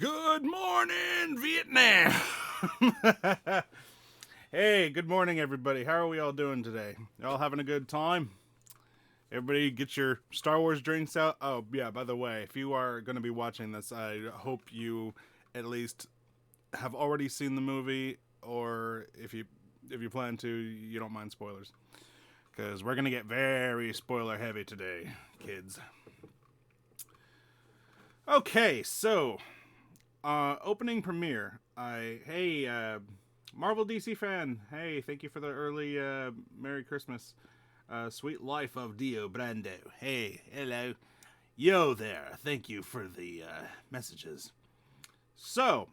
Good morning, Vietnam. Hey, good morning, everybody. How are we all doing today? Y'all having a good time? Everybody get your Star Wars drinks out. Oh, yeah, by the way, if you are going to be watching this, I hope you at least have already seen the movie, or if you plan to, you don't mind spoilers. Because we're going to get very spoiler heavy today, kids. Okay, so opening premiere. Marvel DC fan. Hey, thank you for the early Merry Christmas. Sweet life of Dio Brando. Hey, hello. Yo there. Thank you for the messages. So,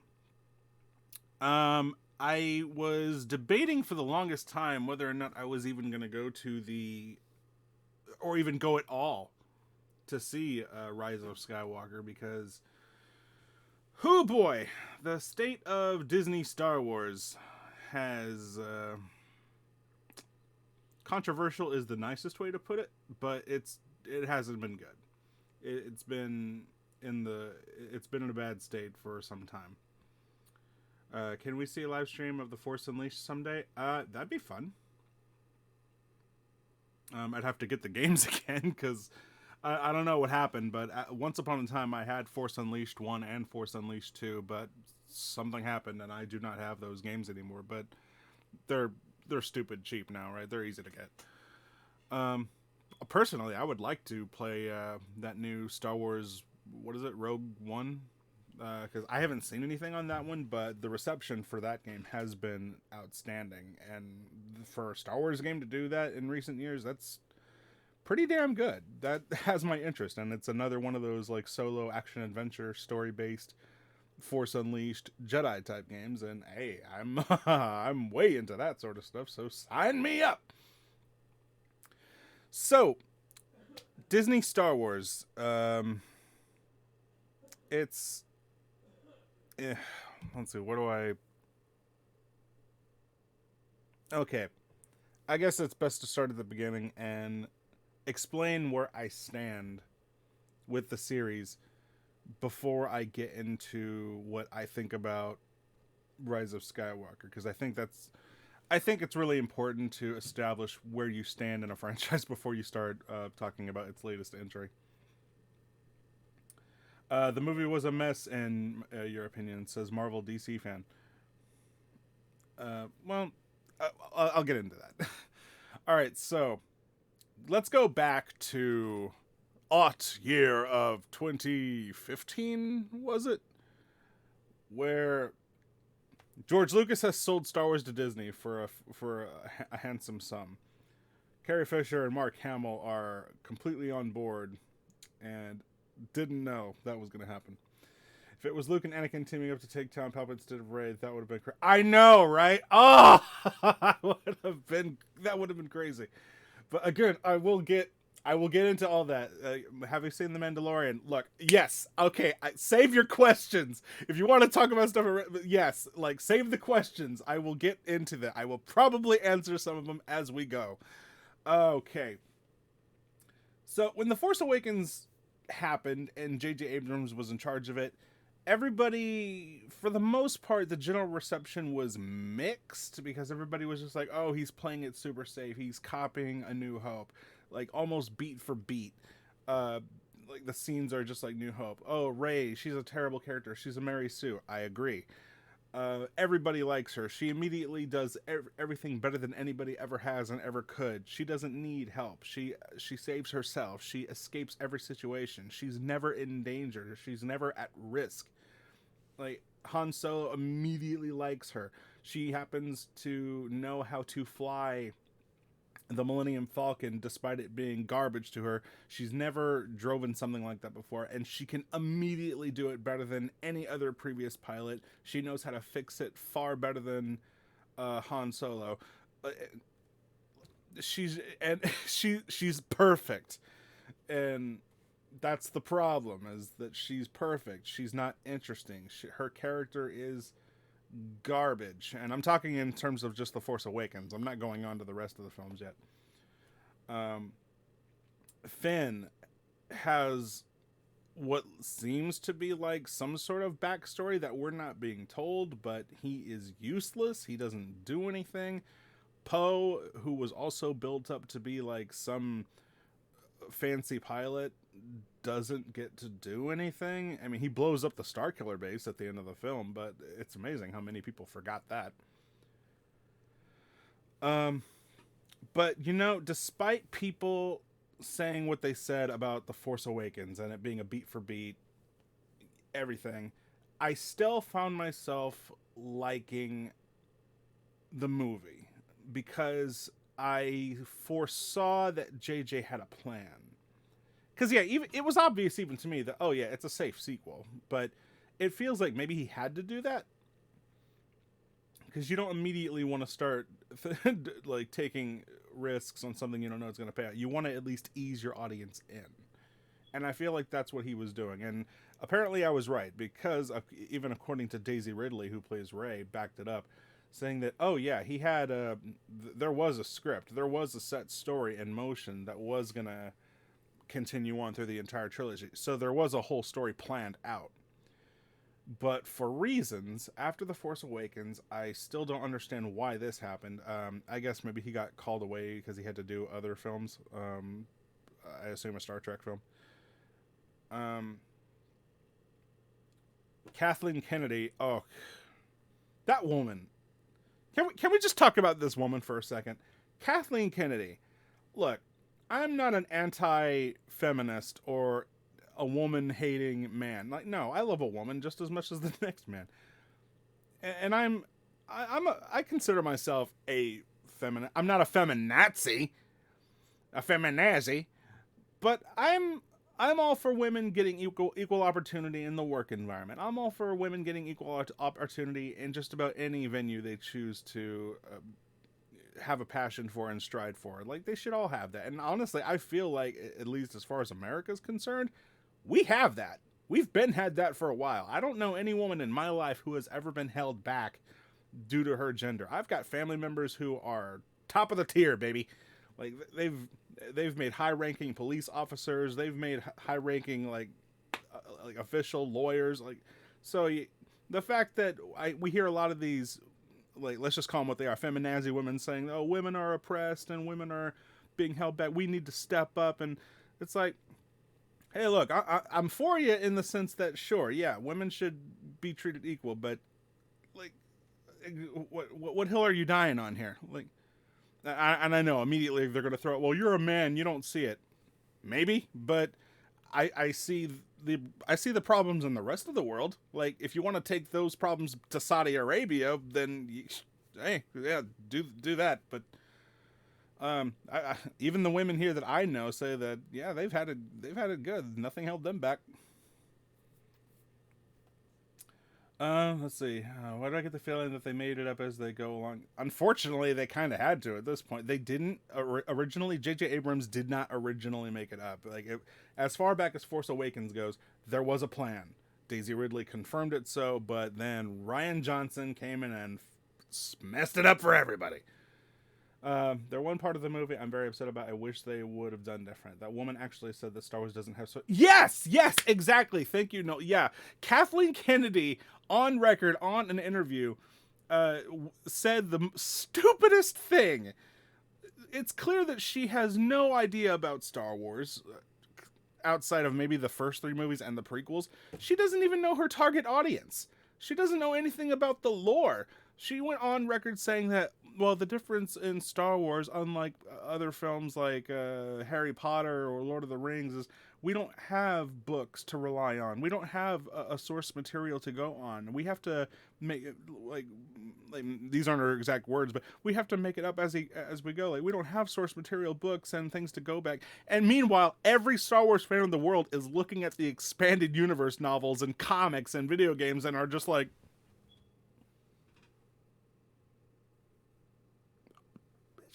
I was debating for the longest time whether or not I was even going to go to or even go at all to see Rise of Skywalker because oh boy, the state of Disney Star Wars has controversial is the nicest way to put it, but it hasn't been good. It's been it's been in a bad state for some time. Can we see a live stream of The Force Unleashed someday? That'd be fun. I'd have to get the games again because I don't know what happened, but once upon a time I had Force Unleashed 1 and Force Unleashed 2, but something happened and I do not have those games anymore. But they're stupid cheap now, right? They're easy to get. Personally, I would like to play that new Star Wars, what is it, Rogue One? Because I haven't seen anything on that one, but the reception for that game has been outstanding. And for a Star Wars game to do that in recent years, that's pretty damn good. That has my interest, and it's another one of those like solo action adventure story based Force Unleashed Jedi type games. And hey, I'm I'm way into that sort of stuff, so sign me up. So Disney Star Wars, it's let's see, what do I? Okay, I guess it's best to start at the beginning and explain where I stand with the series before I get into what I think about Rise of Skywalker, because I think it's really important to establish where you stand in a franchise before you start talking about its latest entry. The movie was a mess, in your opinion, says Marvel DC fan. Well, I'll get into that. All right, so let's go back to year of 2015, was it? Where George Lucas has sold Star Wars to Disney for a handsome sum. Carrie Fisher and Mark Hamill are completely on board and didn't know that was going to happen. If it was Luke and Anakin teaming up to take down Palpatine instead of Rey, that would have been crazy. I know, right? Oh, that would have been crazy. But again, I will get into all that. Have you seen The Mandalorian? Look, yes, okay. Save your questions if you want to talk about stuff. Yes, like save the questions. I will get into that. I will probably answer some of them as we go. Okay. So when The Force Awakens happened and J.J. Abrams was in charge of it, everybody, for the most part, the general reception was mixed because everybody was just like, oh, he's playing it super safe. He's copying A New Hope, like almost beat for beat. Uh, like the scenes are just like New Hope. Oh, Rey, she's a terrible character. She's a Mary Sue. I agree. Everybody likes her. She immediately does everything better than anybody ever has and ever could. She doesn't need help. She saves herself. She escapes every situation. She's never in danger. She's never at risk. Like Han Solo immediately likes her. She happens to know how to fly the Millennium Falcon despite it being garbage to her. She's never driven something like that before, and she can immediately do it better than any other previous pilot. She knows how to fix it far better than Han Solo. Uh, she's perfect, and that's the problem, is that she's perfect. She's not interesting. Her character is garbage, and I'm talking in terms of just The Force Awakens. I'm not going on to the rest of the films yet. Finn has what seems to be like some sort of backstory that we're not being told, but he is useless. He doesn't do anything. Poe, who was also built up to be like some fancy pilot, doesn't get to do anything. I mean, he blows up the Starkiller base at the end of the film, but it's amazing how many people forgot that. But you know, despite people saying what they said about The Force Awakens and it being a beat for beat everything, I still found myself liking the movie because I foresaw that JJ had a plan. Because yeah, even it was obvious even to me that, oh yeah, it's a safe sequel, but it feels like maybe he had to do that because you don't immediately want to start like taking risks on something you don't know it's going to pay out. You want to at least ease your audience in, and I feel like that's what he was doing. And apparently, I was right because even according to Daisy Ridley, who plays Rey, backed it up, saying that oh yeah, he had there was a script, there was a set story in motion that was going to continue on through the entire trilogy. So there was a whole story planned out. But for reasons, after The Force Awakens, I still don't understand why this happened. I guess maybe he got called away because he had to do other films. I assume a Star Trek film. Kathleen Kennedy. Oh, that woman. Can we just talk about this woman for a second? Kathleen Kennedy. Look, I'm not an anti-feminist or a woman-hating man. Like, no, I love a woman just as much as the next man. And I consider myself a feminine. I'm not a feminazi, a feminazi, but I'm all for women getting equal opportunity in the work environment. I'm all for women getting equal opportunity in just about any venue they choose to have a passion for and stride for. Like, they should all have that. And honestly, I feel like, at least as far as America's concerned, we have that. We've had that for a while. I don't know any woman in my life who has ever been held back due to her gender. I've got family members who are top of the tier, baby. Like, they've made high-ranking police officers. They've made high-ranking like official lawyers. Like, so the fact that we hear a lot of these, like, let's just call them what they are, feminazi women saying, oh, women are oppressed and women are being held back. We need to step up. And it's like, hey, look, I'm for you in the sense that, sure, yeah, women should be treated equal, but, like, what hill are you dying on here? Like, and I know immediately they're going to throw it, well, you're a man, you don't see it. Maybe, but I see the problems in the rest of the world. Like, if you want to take those problems to Saudi Arabia, then, hey, yeah, do that, but even the women here that I know say that, yeah, they've had it good. Nothing held them back. Let's see. Why do I get the feeling that they made it up as they go along? Unfortunately, they kind of had to at this point. They didn't originally. J.J. Abrams did not originally make it up. Like, as far back as Force Awakens goes, there was a plan. Daisy Ridley confirmed it so, but then Rian Johnson came in and messed it up for everybody. There one part of the movie I'm very upset about. I wish they would have done different. That woman actually said that Star Wars doesn't have Yes, exactly. Thank you. No, yeah. Kathleen Kennedy on record on an interview said the stupidest thing. It's clear that she has no idea about Star Wars outside of maybe the first 3 movies and the prequels. She doesn't even know her target audience. She doesn't know anything about the lore. She went on record saying that, well, the difference in Star Wars, unlike other films like Harry Potter or Lord of the Rings, is we don't have books to rely on. We don't have a source material to go on. We have to make it, like these aren't our exact words, but we have to make it up as we go. Like, we don't have source material, books, and things to go back. And meanwhile, every Star Wars fan in the world is looking at the expanded universe novels and comics and video games and are just like,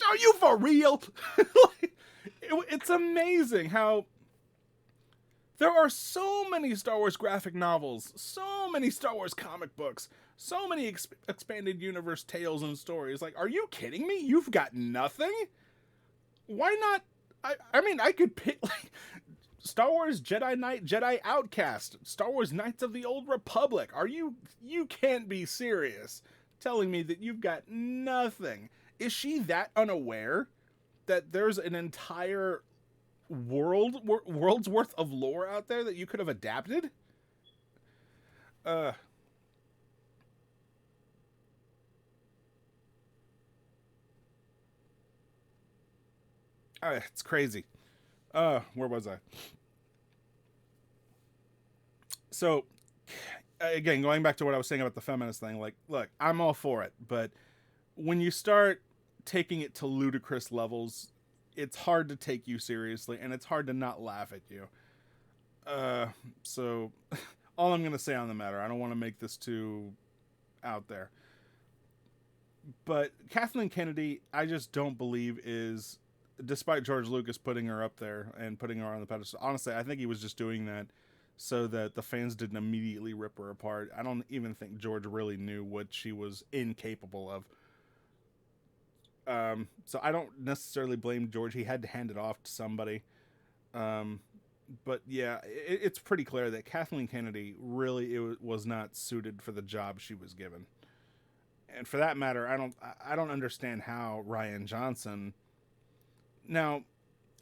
are you for real? It's amazing how there are so many Star Wars graphic novels, so many Star Wars comic books, so many expanded universe tales and stories. Like, are you kidding me? You've got nothing? Why not? I mean, I could pick, like, Star Wars Jedi Knight, Jedi Outcast, Star Wars Knights of the Old Republic. You can't be serious telling me that you've got nothing. Is she that unaware that there's an entire world's worth of lore out there that you could have adapted? Uh, it's crazy. Where was I? So, again, going back to what I was saying about the feminist thing, like, look, I'm all for it, but when you start taking it to ludicrous levels, it's hard to take you seriously, and it's hard to not laugh at you. So all I'm gonna say on the matter, I don't want to make this too out there, but Kathleen Kennedy, I just don't believe is, despite George Lucas putting her up there and putting her on the pedestal. Honestly, I think he was just doing that so that the fans didn't immediately rip her apart. I don't even think George really knew what she was incapable of. So I don't necessarily blame George. He had to hand it off to somebody. But yeah, it's pretty clear that Kathleen Kennedy really was not suited for the job she was given. And for that matter, I don't understand how Rian Johnson. Now,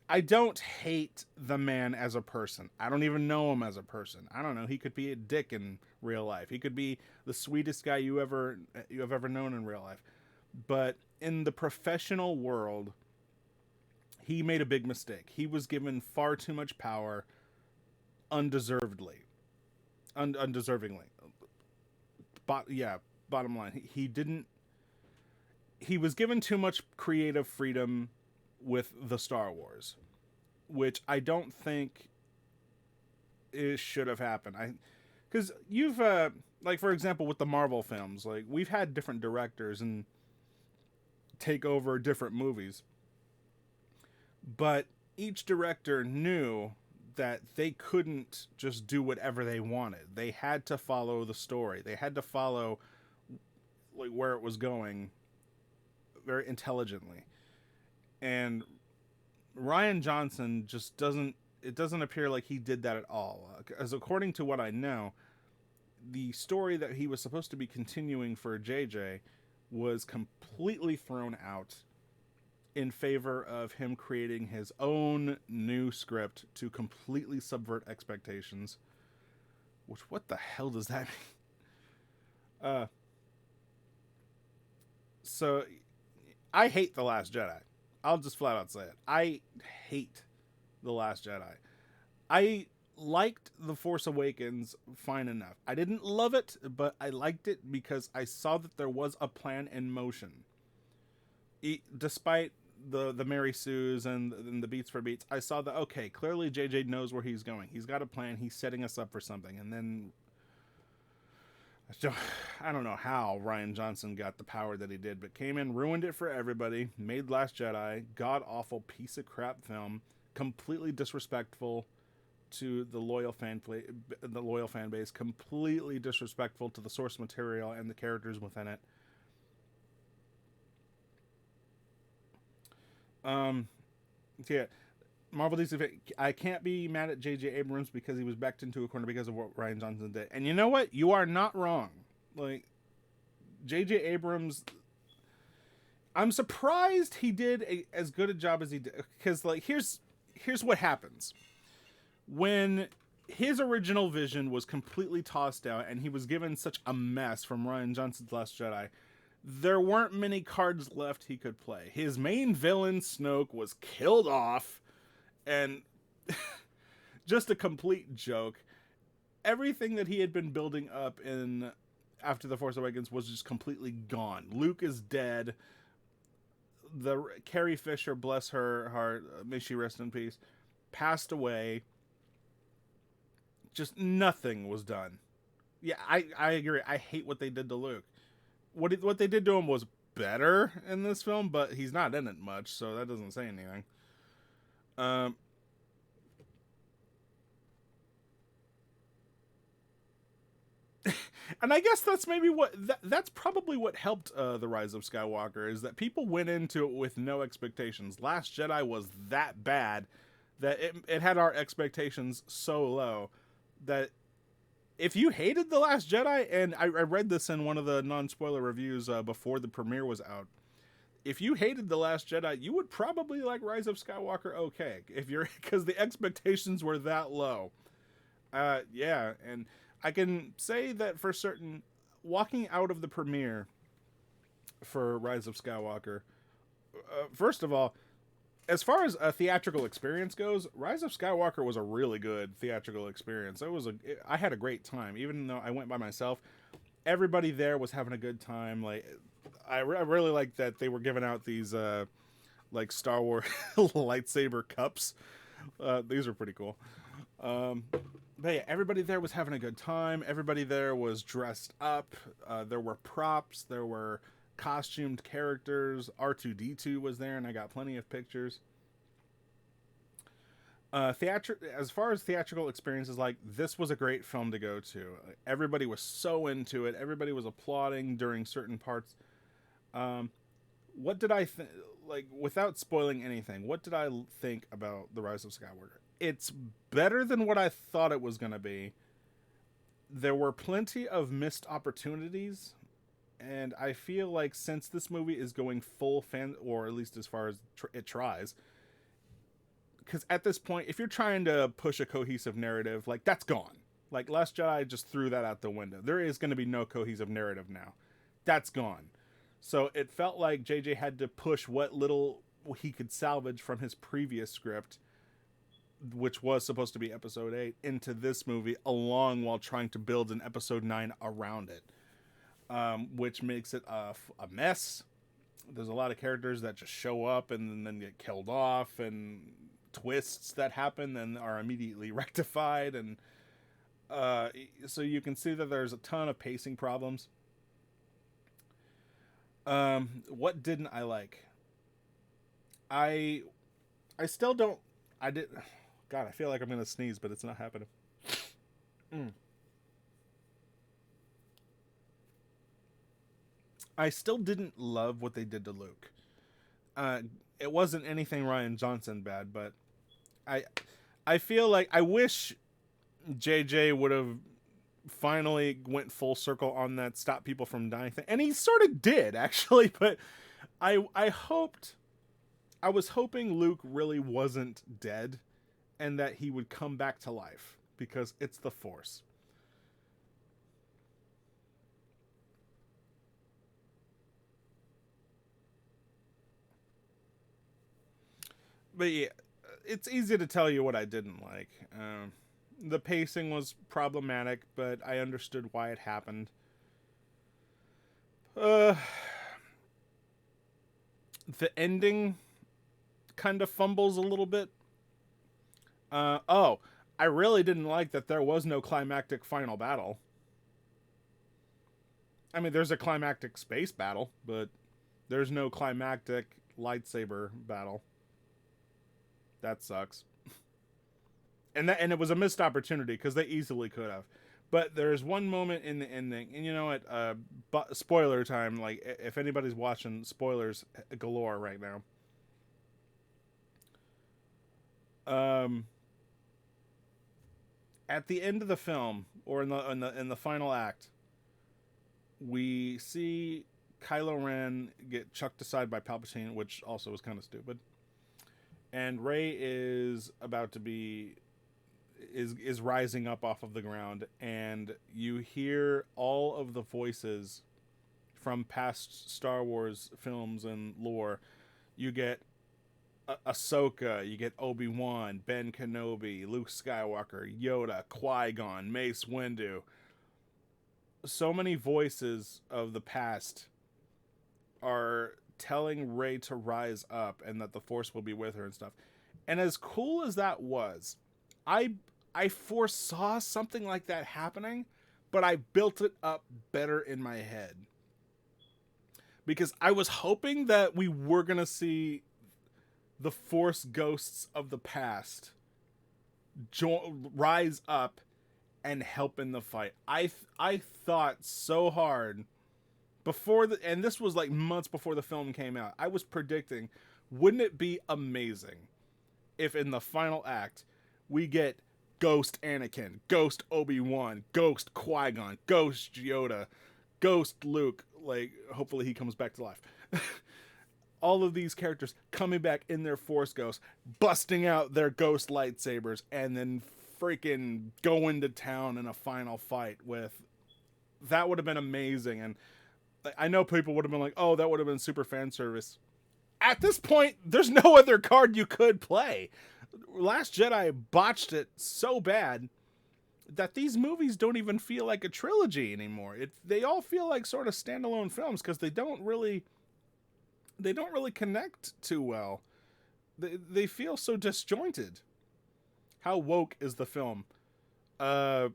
I don't hate the man as a person. I don't even know him as a person. I don't know. He could be a dick in real life. He could be the sweetest guy you have ever known in real life. But in the professional world, he made a big mistake. He was given far too much power undeservedly. Undeservingly. Bottom line. He didn't. He was given too much creative freedom with the Star Wars, which I don't think it should have happened. Because you've, like, for example, with the Marvel films, like, we've had different directors and take over different movies. But each director knew that they couldn't just do whatever they wanted. They had to follow the story. They had to follow, like, where it was going very intelligently. And Rian Johnson just doesn't appear like he did that at all. As according to what I know, the story that he was supposed to be continuing for JJ was completely thrown out in favor of him creating his own new script to completely subvert expectations. Which, what the hell does that mean? So, I hate The Last Jedi. I'll just flat out say it. I hate The Last Jedi. I liked The Force Awakens fine enough. I didn't love it, but I liked it because I saw that there was a plan in motion. Despite the Mary Sues and the beats for beats, I saw that, okay, clearly JJ knows where he's going. He's got a plan. He's setting us up for something. And then I don't know how Rian Johnson got the power that he did, but came in, ruined it for everybody, made Last Jedi, god-awful piece of crap film, completely disrespectful to the loyal fan base, completely disrespectful to the source material and the characters within it. Yeah, Marvel DC. I can't be mad at J.J. Abrams because he was backed into a corner because of what Rian Johnson did. And you know what? You are not wrong. Like, J.J. Abrams, I'm surprised he did as good a job as he did. Because, like, here's what happens. When his original vision was completely tossed out and he was given such a mess from Rian Johnson's Last Jedi, there weren't many cards left he could play. His main villain, Snoke, was killed off. And just a complete joke. Everything that he had been building up in after The Force Awakens was just completely gone. Luke is dead. The Carrie Fisher, bless her heart, may she rest in peace, passed away. Just nothing was done. Yeah, I agree. I hate what they did to Luke. What they did to him was better in this film, but he's not in it much, so that doesn't say anything. And I guess that's maybe that's probably what helped The Rise of Skywalker, is that people went into it with no expectations. Last Jedi was that bad that it had our expectations so low that if you hated The Last Jedi, and I read this in one of the non-spoiler reviews before the premiere was out, if you hated The Last Jedi, you would probably like Rise of Skywalker okay, if you're, because the expectations were that low. Yeah, and I can say that for certain, walking out of the premiere for Rise of Skywalker, first of all, as far as a theatrical experience goes, Rise of Skywalker was a really good theatrical experience. I had a great time, even though I went by myself. Everybody there was having a good time. Like, I really liked that they were giving out these like Star Wars lightsaber cups. These are pretty cool. But yeah, everybody there was having a good time. Everybody there was dressed up. There were props. There were costumed characters. R2-D2 was there, and I got plenty of pictures. As far as theatrical experiences, like, this was a great film to go to. Everybody was so into it. Everybody was applauding during certain parts. What did I think? Like, without spoiling anything, what did I think about The Rise of Skywalker? It's better than what I thought it was going to be. There were plenty of missed opportunities, and I feel like since this movie is going full fan, or at least as far as it tries, because at this point, if you're trying to push a cohesive narrative, like, that's gone. Like, Last Jedi just threw that out the window. There is going to be no cohesive narrative now. That's gone. So it felt like JJ had to push what little he could salvage from his previous script, which was supposed to be episode 8, into this movie, along while trying to build an episode 9 around it, which makes it a mess. There's a lot of characters that just show up and then get killed off, and twists that happen and are immediately rectified, and so you can see that there's a ton of pacing problems. What didn't I like? I still don't. God, I feel like I'm gonna sneeze, but it's not happening. I still didn't love what they did to Luke. It wasn't anything Rian Johnson bad, but I I feel like I wish JJ would have finally went full circle on that stop people from dying thing, and he sort of did actually. But I was hoping Luke really wasn't dead, and that he would come back to life, because it's the Force. But yeah, it's easy to tell you what I didn't like. The pacing was problematic, but I understood why it happened. Uh, the ending kind of fumbles a little bit. I really didn't like that there was no climactic final battle. I mean, there's a climactic space battle, but there's no climactic lightsaber battle. That sucks. And it was a missed opportunity, because they easily could have. But there's one moment in the ending, and you know what? Spoiler time. Like, if anybody's watching, spoilers galore right now. At the end of the film, or in the final act, we see Kylo Ren get chucked aside by Palpatine, which also was kind of stupid. And Rey is about to be is rising up off of the ground, and you hear all of the voices from past Star Wars films and lore. You get Ahsoka, you get Obi-Wan, Ben Kenobi, Luke Skywalker, Yoda, Qui-Gon, Mace Windu. So many voices of the past are telling Rey to rise up and that the Force will be with her and stuff. And as cool as that was, I foresaw something like that happening, but I built it up better in my head. Because I was hoping that we were going to see the Force ghosts of the past rise up and help in the fight. I thought so hard before and this was like months before the film came out. I was predicting, wouldn't it be amazing if in the final act we get Ghost Anakin, Ghost Obi-Wan, Ghost Qui-Gon, Ghost Yoda, Ghost Luke, like, hopefully he comes back to life. All of these characters coming back in their Force ghosts, busting out their ghost lightsabers, and then freaking going to town in a final fight with... That would have been amazing. And I know people would have been like, oh, that would have been super fan service. At this point, there's no other card you could play. Last Jedi botched it so bad that these movies don't even feel like a trilogy anymore. They all feel like sort of standalone films because they don't really connect too well. They feel so disjointed. How woke is the film? There's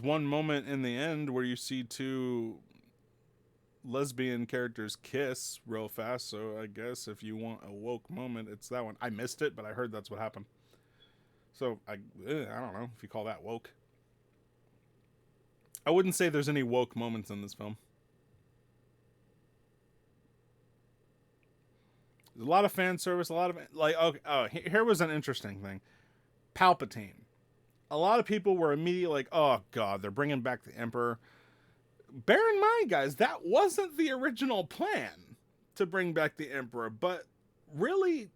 one moment in the end where you see two lesbian characters kiss real fast, so I guess if you want a woke moment, it's that one. I missed it, but I heard that's what happened. So I don't know if you call that woke. I wouldn't say there's any woke moments in this film. There's a lot of fan service, a lot of like. Okay, oh, here was an interesting thing. Palpatine. A lot of people were immediately like, "Oh God, they're bringing back the Emperor." Bear in mind, guys, that wasn't the original plan to bring back the Emperor, but really,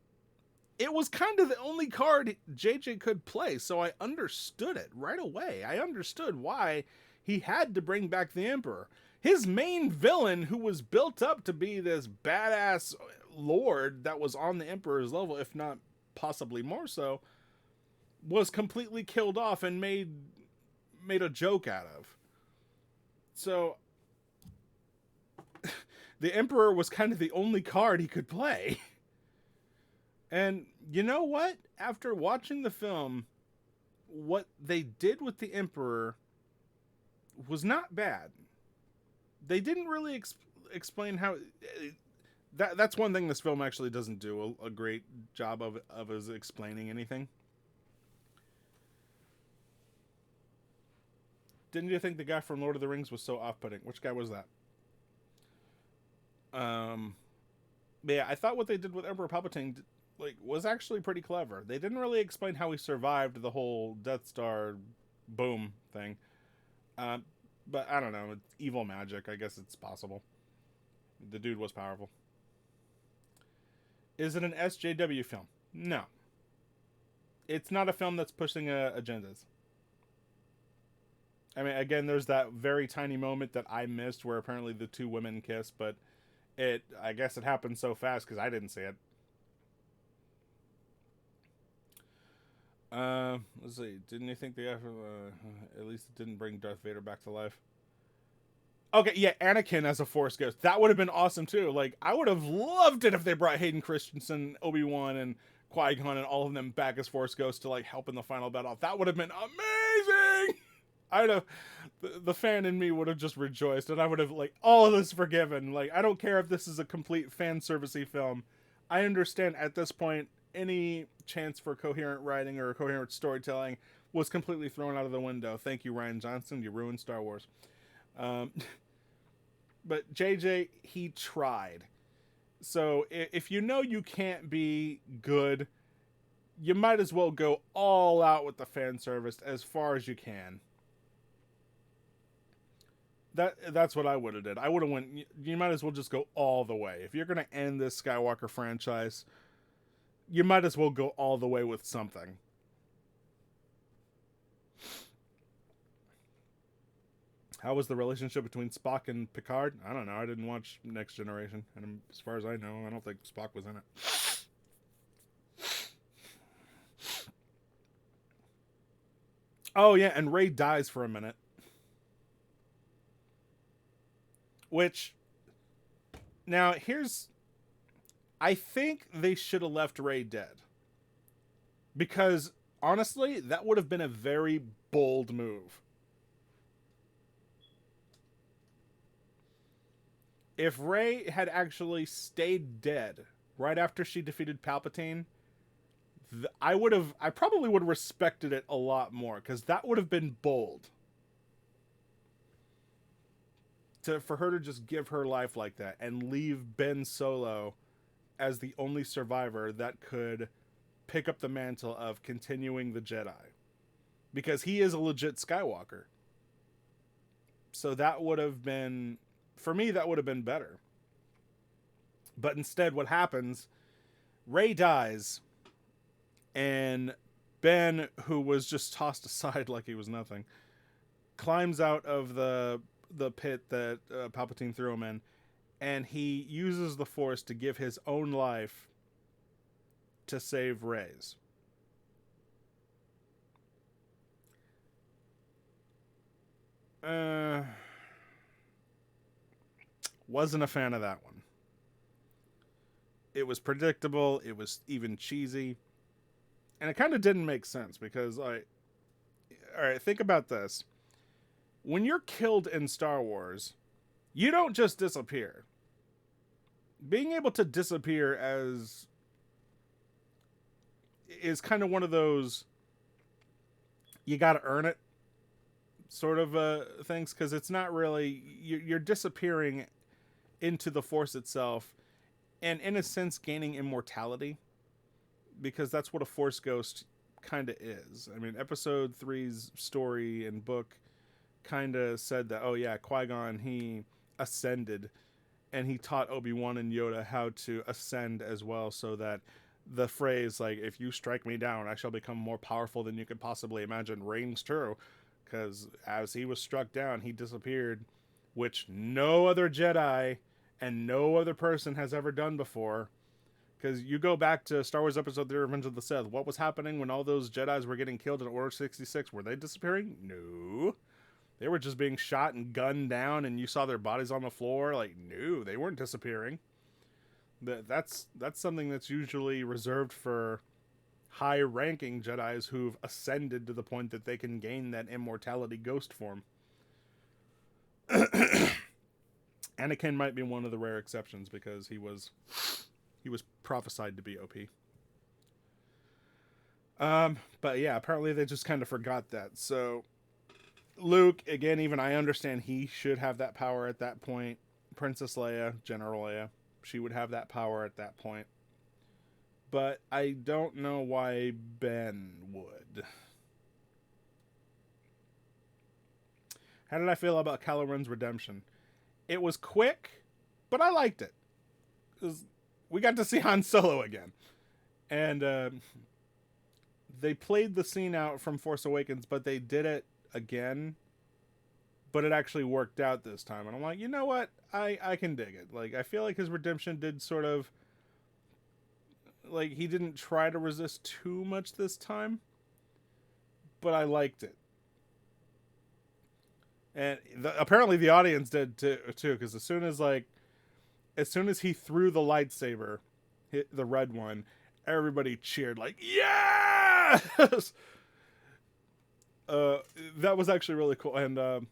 it was kind of the only card JJ could play, so I understood it right away. I understood why he had to bring back the Emperor. His main villain, who was built up to be this badass lord that was on the Emperor's level, if not possibly more so, was completely killed off and made a joke out of. So the Emperor was kind of the only card he could play. And you know what? After watching the film, what they did with the Emperor was not bad. They didn't really explain how... That's one thing this film actually doesn't do a great job of is explaining anything. Didn't you think the guy from Lord of the Rings was so off-putting? Which guy was that? But yeah, I thought what they did with Emperor Palpatine was actually pretty clever. They didn't really explain how he survived the whole Death Star boom thing. But I don't know. It's evil magic. I guess it's possible. The dude was powerful. Is it an SJW film? No. It's not a film that's pushing agendas. I mean, again, there's that very tiny moment that I missed where apparently the two women kiss, but I guess it happened so fast because I didn't see it. Let's see. Didn't you think at least it didn't bring Darth Vader back to life? Okay, yeah, Anakin as a Force Ghost. That would have been awesome, too. Like, I would have loved it if they brought Hayden Christensen, Obi-Wan, and Qui-Gon and all of them back as Force Ghosts to, like, help in the final battle. That would have been amazing! I'd have... The fan in me would have just rejoiced, and I would have, like, all of this forgiven. Like, I don't care if this is a complete fan-servicey film. I understand at this point, any chance for coherent writing or coherent storytelling was completely thrown out of the window. Thank you, Rian Johnson. You ruined Star Wars. But JJ, he tried. So if you know you can't be good, you might as well go all out with the fan service as far as you can. That's what I would have did. I would have went, you might as well just go all the way. If you're going to end this Skywalker franchise, you might as well go all the way with something. How was the relationship between Spock and Picard? I don't know. I didn't watch Next Generation. And as far as I know, I don't think Spock was in it. Oh, yeah, and Rey dies for a minute. Which, now, I think they should have left Rey dead. Because, honestly, that would have been a very bold move. If Rey had actually stayed dead right after she defeated Palpatine, I probably would have respected it a lot more, because that would have been bold. For her to just give her life like that and leave Ben Solo as the only survivor that could pick up the mantle of continuing the Jedi. Because he is a legit Skywalker. So that would have been, for me, that would have been better. But instead, what happens, Rey dies, and Ben, who was just tossed aside like he was nothing, climbs out of the pit that Palpatine threw him in, and he uses the Force to give his own life to save Rey's. Wasn't a fan of that one. It was predictable. It was even cheesy. And it kind of didn't make sense because, like, all right, think about this. When you're killed in Star Wars, you don't just disappear. Being able to disappear is kind of one of those you got to earn it sort of things, because it's not really, you're disappearing into the Force itself, and in a sense gaining immortality, because that's what a Force ghost kind of is. I mean, Episode 3's story and book kind of said that, oh yeah, Qui-Gon, he ascended, and he taught Obi-Wan and Yoda how to ascend as well, so that the phrase, like, if you strike me down, I shall become more powerful than you could possibly imagine, rings true. Because as he was struck down, he disappeared, which no other Jedi and no other person has ever done before. Because you go back to Star Wars Episode 3, Revenge of the Sith, what was happening when all those Jedis were getting killed in Order 66? Were they disappearing? No. They were just being shot and gunned down, and you saw their bodies on the floor. Like, no, they weren't disappearing. That's something that's usually reserved for high-ranking Jedis who've ascended to the point that they can gain that immortality ghost form. Anakin might be one of the rare exceptions because he was prophesied to be OP. But yeah, apparently they just kind of forgot that. So Luke, again, even I understand he should have that power at that point. Princess Leia, General Leia, she would have that power at that point. But I don't know why Ben would. How did I feel about Kylo Ren's redemption? It was quick, but I liked it. We got to see Han Solo again. And they played the scene out from Force Awakens, but they did it again. But it actually worked out this time. And I'm like, you know what? I can dig it. Like, I feel like his redemption did sort of, like, he didn't try to resist too much this time, but I liked it. And apparently the audience did too, because as soon as he threw the lightsaber, hit the red one, everybody cheered like, yes! That was actually really cool. And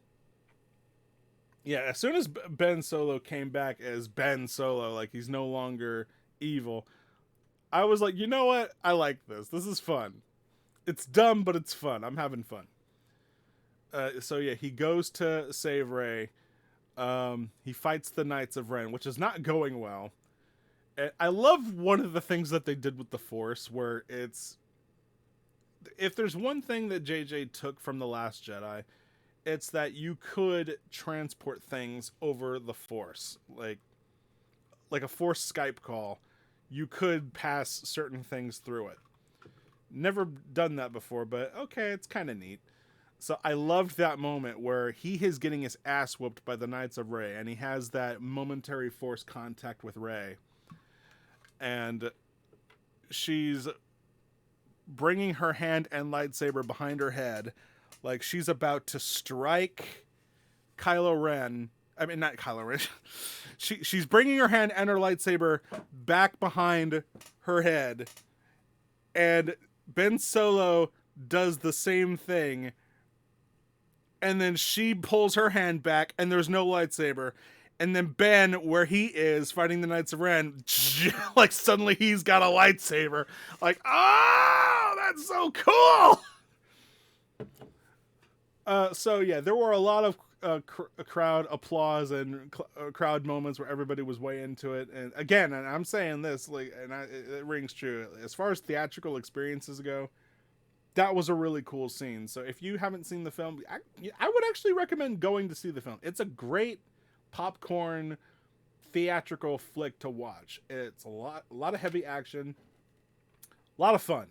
yeah, as soon as Ben Solo came back as Ben Solo, like, he's no longer evil, I was like, you know what? I like this. This is fun. It's dumb, but it's fun. I'm having fun. So yeah, he goes to save Rey. He fights the Knights of Ren, which is not going well. And I love one of the things that they did with the Force, where it's, if there's one thing that JJ took from The Last Jedi, it's that you could transport things over the Force. Like a Force Skype call. You could pass certain things through it. Never done that before, but okay, it's kind of neat. So I loved that moment where he is getting his ass whooped by the Knights of Rey, and he has that momentary Force contact with Rey. And she's bringing her hand and lightsaber behind her head, like she's about to strike Kylo Ren. I mean, not Kylo Ren. She's bringing her hand and her lightsaber back behind her head. And Ben Solo does the same thing. And then she pulls her hand back and there's no lightsaber. And then Ben, where he is fighting the Knights of Ren, like suddenly he's got a lightsaber. Like, oh, that's so cool. So yeah, there were a lot of crowd applause and crowd moments where everybody was way into it. And again, and I'm saying this like, and it rings true as far as theatrical experiences go. That was a really cool scene. So if you haven't seen the film, I would actually recommend going to see the film. It's a great popcorn theatrical flick to watch. It's a lot of heavy action, a lot of fun.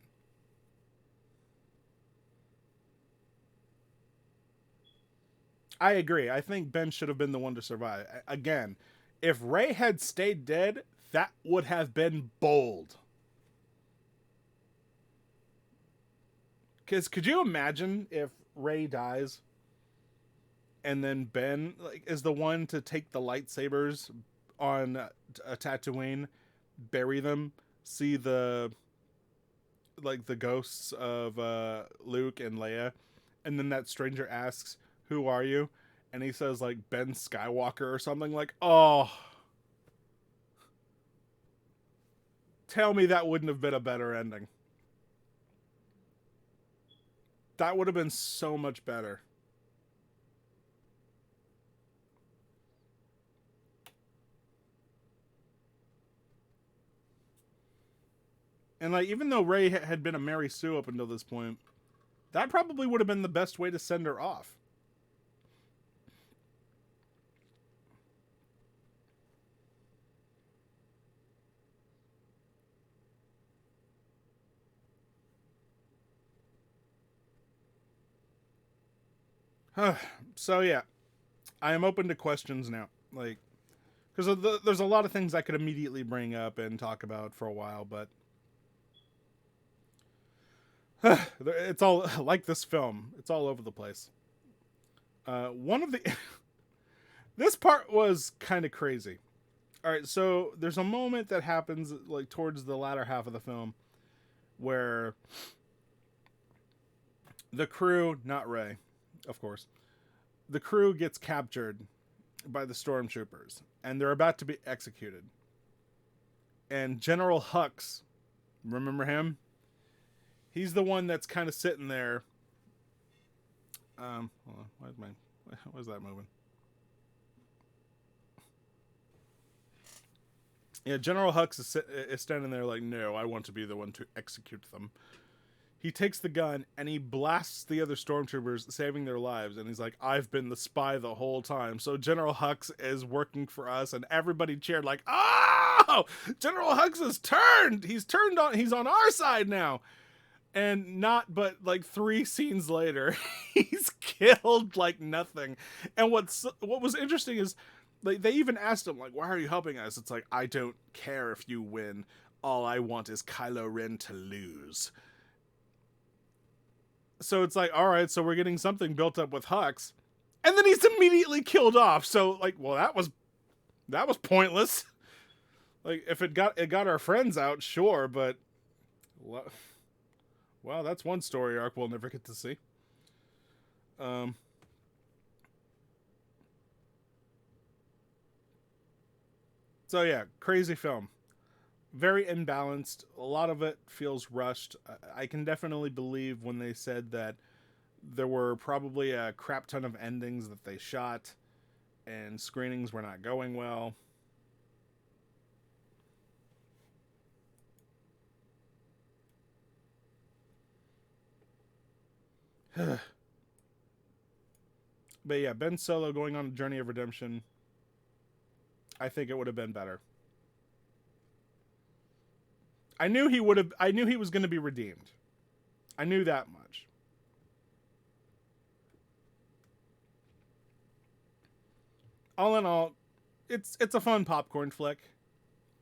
I agree. I think Ben should have been the one to survive. Again, if Ray had stayed dead, that would have been bold. Because could you imagine if Ray dies and then Ben like is the one to take the lightsabers on a Tatooine, bury them, see the like the ghosts of Luke and Leia, and then that stranger asks, "Who are you?" And he says like Ben Skywalker or something like, "Oh, tell me that wouldn't have been a better ending." That would have been so much better. And like, even though Ray had been a Mary Sue up until this point, that probably would have been the best way to send her off. So yeah, I am open to questions now. Like, because there's a lot of things I could immediately bring up and talk about for a while, but it's all like this film. It's all over the place. One of the this part was kind of crazy. All right, so there's a moment that happens like towards the latter half of the film where the crew, not Ray, of course, the crew gets captured by the stormtroopers and they're about to be executed. And General Hux, remember him? He's the one that's kind of sitting there. Hold on, why's that moving? Yeah, General Hux is standing there like, no, I want to be the one to execute them. He takes the gun and he blasts the other stormtroopers, saving their lives. And he's like, I've been the spy the whole time. So General Hux is working for us. And everybody cheered like, oh, General Hux has turned. He's turned on. He's on our side now. And not but like 3 scenes later, he's killed like nothing. And what was interesting is like they even asked him like, why are you helping us? It's like, I don't care if you win. All I want is Kylo Ren to lose. So it's like, all right, so we're getting something built up with Hux, and then he's immediately killed off. So like, well, that was pointless. Like, if it got our friends out, sure, but well, that's one story arc we'll never get to see. Um, so yeah, crazy film. Very imbalanced. A lot of it feels rushed. I can definitely believe when they said that there were probably a crap ton of endings that they shot and screenings were not going well. But yeah, Ben Solo going on a journey of redemption. I think it would have been better. I knew he would have. I knew he was going to be redeemed. I knew that much. All in all, it's a fun popcorn flick.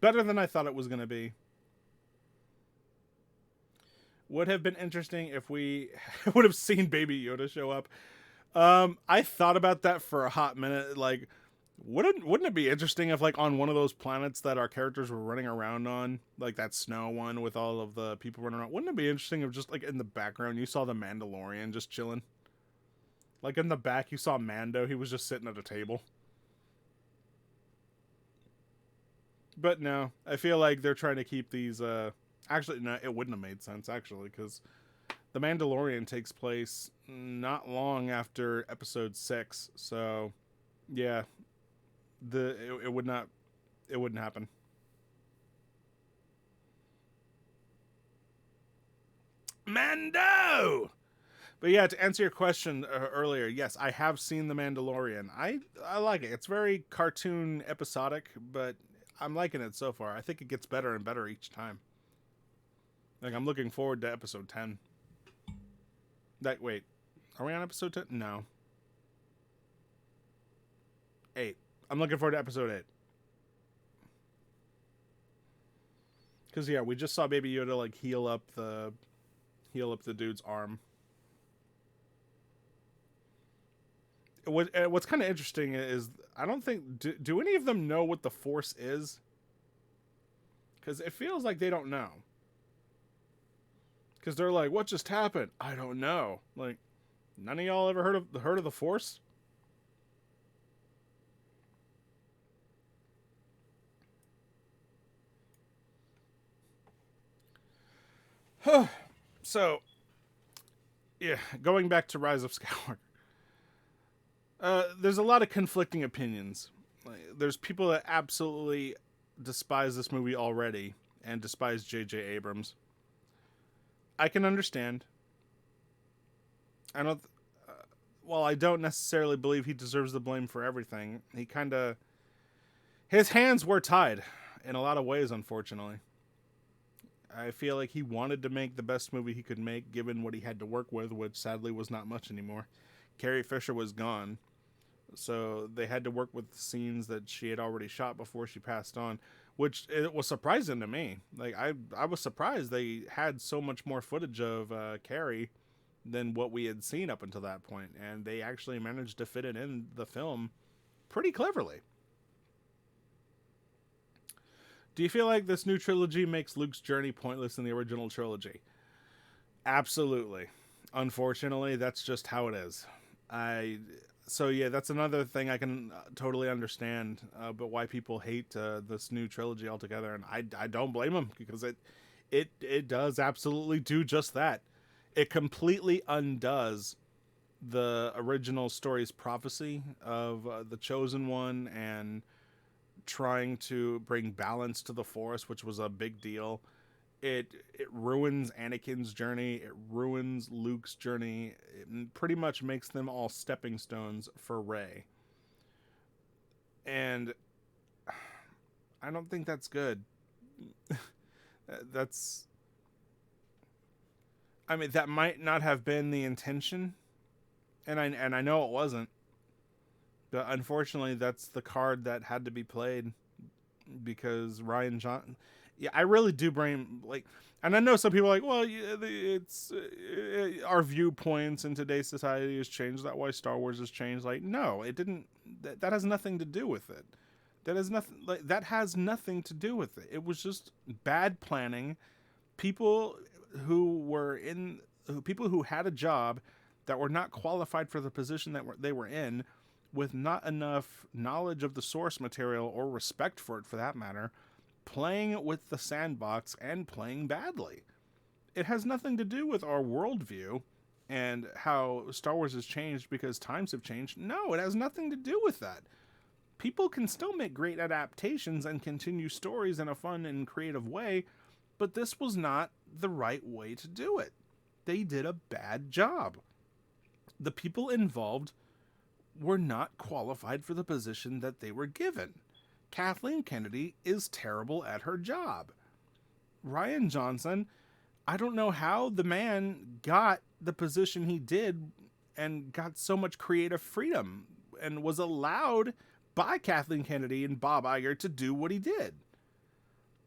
Better than I thought it was going to be. Would have been interesting if we would have seen Baby Yoda show up. I thought about that for a hot minute. Like, wouldn't it be interesting if, like, on one of those planets that our characters were running around on, like that snow one with all of the people running around, wouldn't it be interesting if just like in the background you saw the Mandalorian just chilling? Like in the back you saw Mando, he was just sitting at a table. But no, I feel like they're trying to keep these. Actually, no, it wouldn't have made sense actually because The Mandalorian takes place not long after episode 6, so yeah, it would not, it wouldn't happen. Mando. But yeah, to answer your question earlier, yes, I have seen The Mandalorian. I like it. It's very cartoon episodic, but I'm liking it so far. I think it gets better and better each time. Like, I'm looking forward to episode 10. Wait, are we on episode 10? No. 8. I'm looking forward to episode 8. Because, yeah, we just saw Baby Yoda, like, heal up the dude's arm. What's kind of interesting is, I don't think... Do any of them know what the Force is? Because it feels like they don't know. Because they're like, what just happened? I don't know. Like, none of y'all ever heard of the Force? So, yeah, going back to Rise of Skywalker. There's a lot of conflicting opinions. Like, there's people that absolutely despise this movie already and despise J.J. Abrams. I can understand. I don't. While I don't necessarily believe he deserves the blame for everything, he kind of... His hands were tied in a lot of ways, unfortunately. I feel like he wanted to make the best movie he could make, given what he had to work with, which sadly was not much anymore. Carrie Fisher was gone, so they had to work with the scenes that she had already shot before she passed on, which it was surprising to me. Like, I was surprised they had so much more footage of Carrie than what we had seen up until that point, and they actually managed to fit it in the film pretty cleverly. Do you feel like this new trilogy makes Luke's journey pointless in the original trilogy? Absolutely. Unfortunately, that's just how it is. So yeah, that's another thing I can totally understand, but why people hate this new trilogy altogether, and I don't blame them, because it does absolutely do just that. It completely undoes the original story's prophecy of the Chosen One and trying to bring balance to the Force, which was a big deal. It ruins Anakin's journey. It ruins Luke's journey. It pretty much makes them all stepping stones for Rey. And I don't think that's good. That's... I mean, that might not have been the intention, and I know it wasn't. But unfortunately, that's the card that had to be played, because Rian Johnson... Yeah, I really do blame, like... And I know some people are like, well, yeah, it's... our viewpoints in today's society has changed. That's why Star Wars has changed. Like, no, it didn't... That has nothing to do with it. That has nothing... Like, that has nothing to do with it. It was just bad planning. People who had a job that were not qualified for the position that they were in, with not enough knowledge of the source material or respect for it, for that matter, playing with the sandbox and playing badly. It has nothing to do with our worldview and how Star Wars has changed because times have changed. No, it has nothing to do with that. People can still make great adaptations and continue stories in a fun and creative way, but this was not the right way to do it. They did a bad job. The people involved were not qualified for the position that they were given. Kathleen Kennedy is terrible at her job. Rian Johnson, I don't know how the man got the position he did and got so much creative freedom and was allowed by Kathleen Kennedy and Bob Iger to do what he did.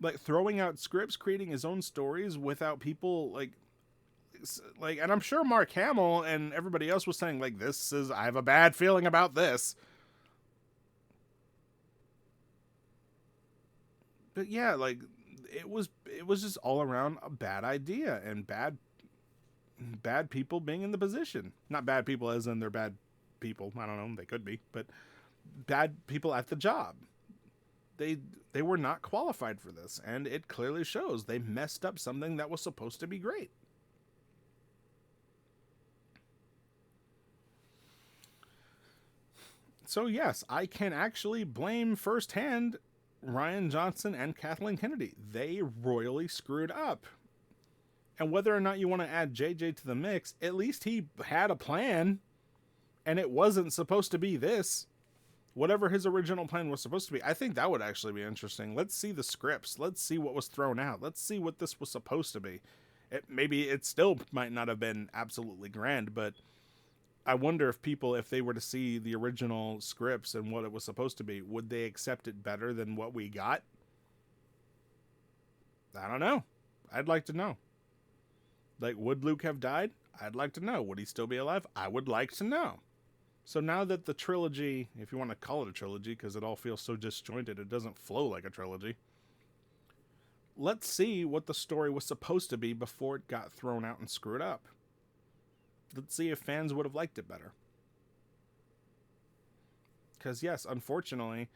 Like, throwing out scripts, creating his own stories without people, like, and I'm sure Mark Hamill and everybody else was saying, like, I have a bad feeling about this. But yeah, like, it was just all around a bad idea, and bad people being in the position. Not bad people as in they're bad people. I don't know, they could be, but bad people at the job. They were not qualified for this, and it clearly shows. They messed up something that was supposed to be great. So yes, I can actually blame firsthand Ryan Johnson and Kathleen Kennedy. They royally screwed up. And whether or not you want to add JJ to the mix, at least he had a plan, and it wasn't supposed to be this. Whatever his original plan was supposed to be. I think that would actually be interesting. Let's see the scripts. Let's see what was thrown out. Let's see what this was supposed to be. Maybe it still might not have been absolutely grand, but I wonder if people, if they were to see the original scripts and what it was supposed to be, would they accept it better than what we got? I don't know. I'd like to know. Like, would Luke have died? I'd like to know. Would he still be alive? I would like to know. So now that the trilogy, if you want to call it a trilogy, because it all feels so disjointed, it doesn't flow like a trilogy. Let's see what the story was supposed to be before it got thrown out and screwed up. Let's see if fans would have liked it better. Because yes, unfortunately,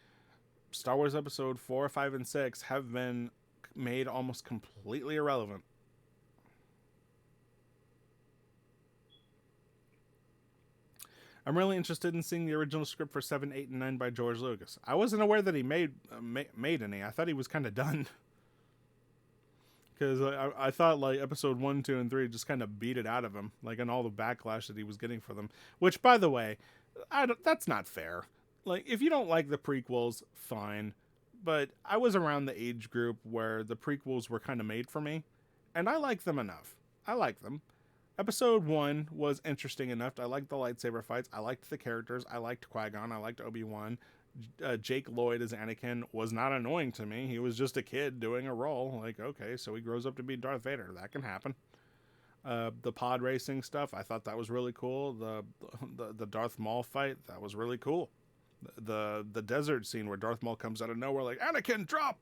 Star Wars Episode 4, 5, and 6 have been made almost completely irrelevant. I'm really interested in seeing the original script for 7, 8, and 9 by George Lucas. I wasn't aware that he made any. I thought he was kind of done. Because I thought like episode 1, 2, and 3 just kind of beat it out of him. Like, and all the backlash that he was getting for them. Which, by the way, that's not fair. Like, if you don't like the prequels, fine. But I was around the age group where the prequels were kind of made for me. And I like them enough. I like them. Episode 1 was interesting enough. I liked the lightsaber fights. I liked the characters. I liked Qui-Gon. I liked Obi-Wan. Jake Lloyd as Anakin was not annoying to me. He was just a kid doing a role. Like, okay, so he grows up to be Darth Vader. That can happen. The pod racing stuff, I thought that was really cool. The Darth Maul fight, that was really cool. The desert scene where Darth Maul comes out of nowhere like, Anakin, drop!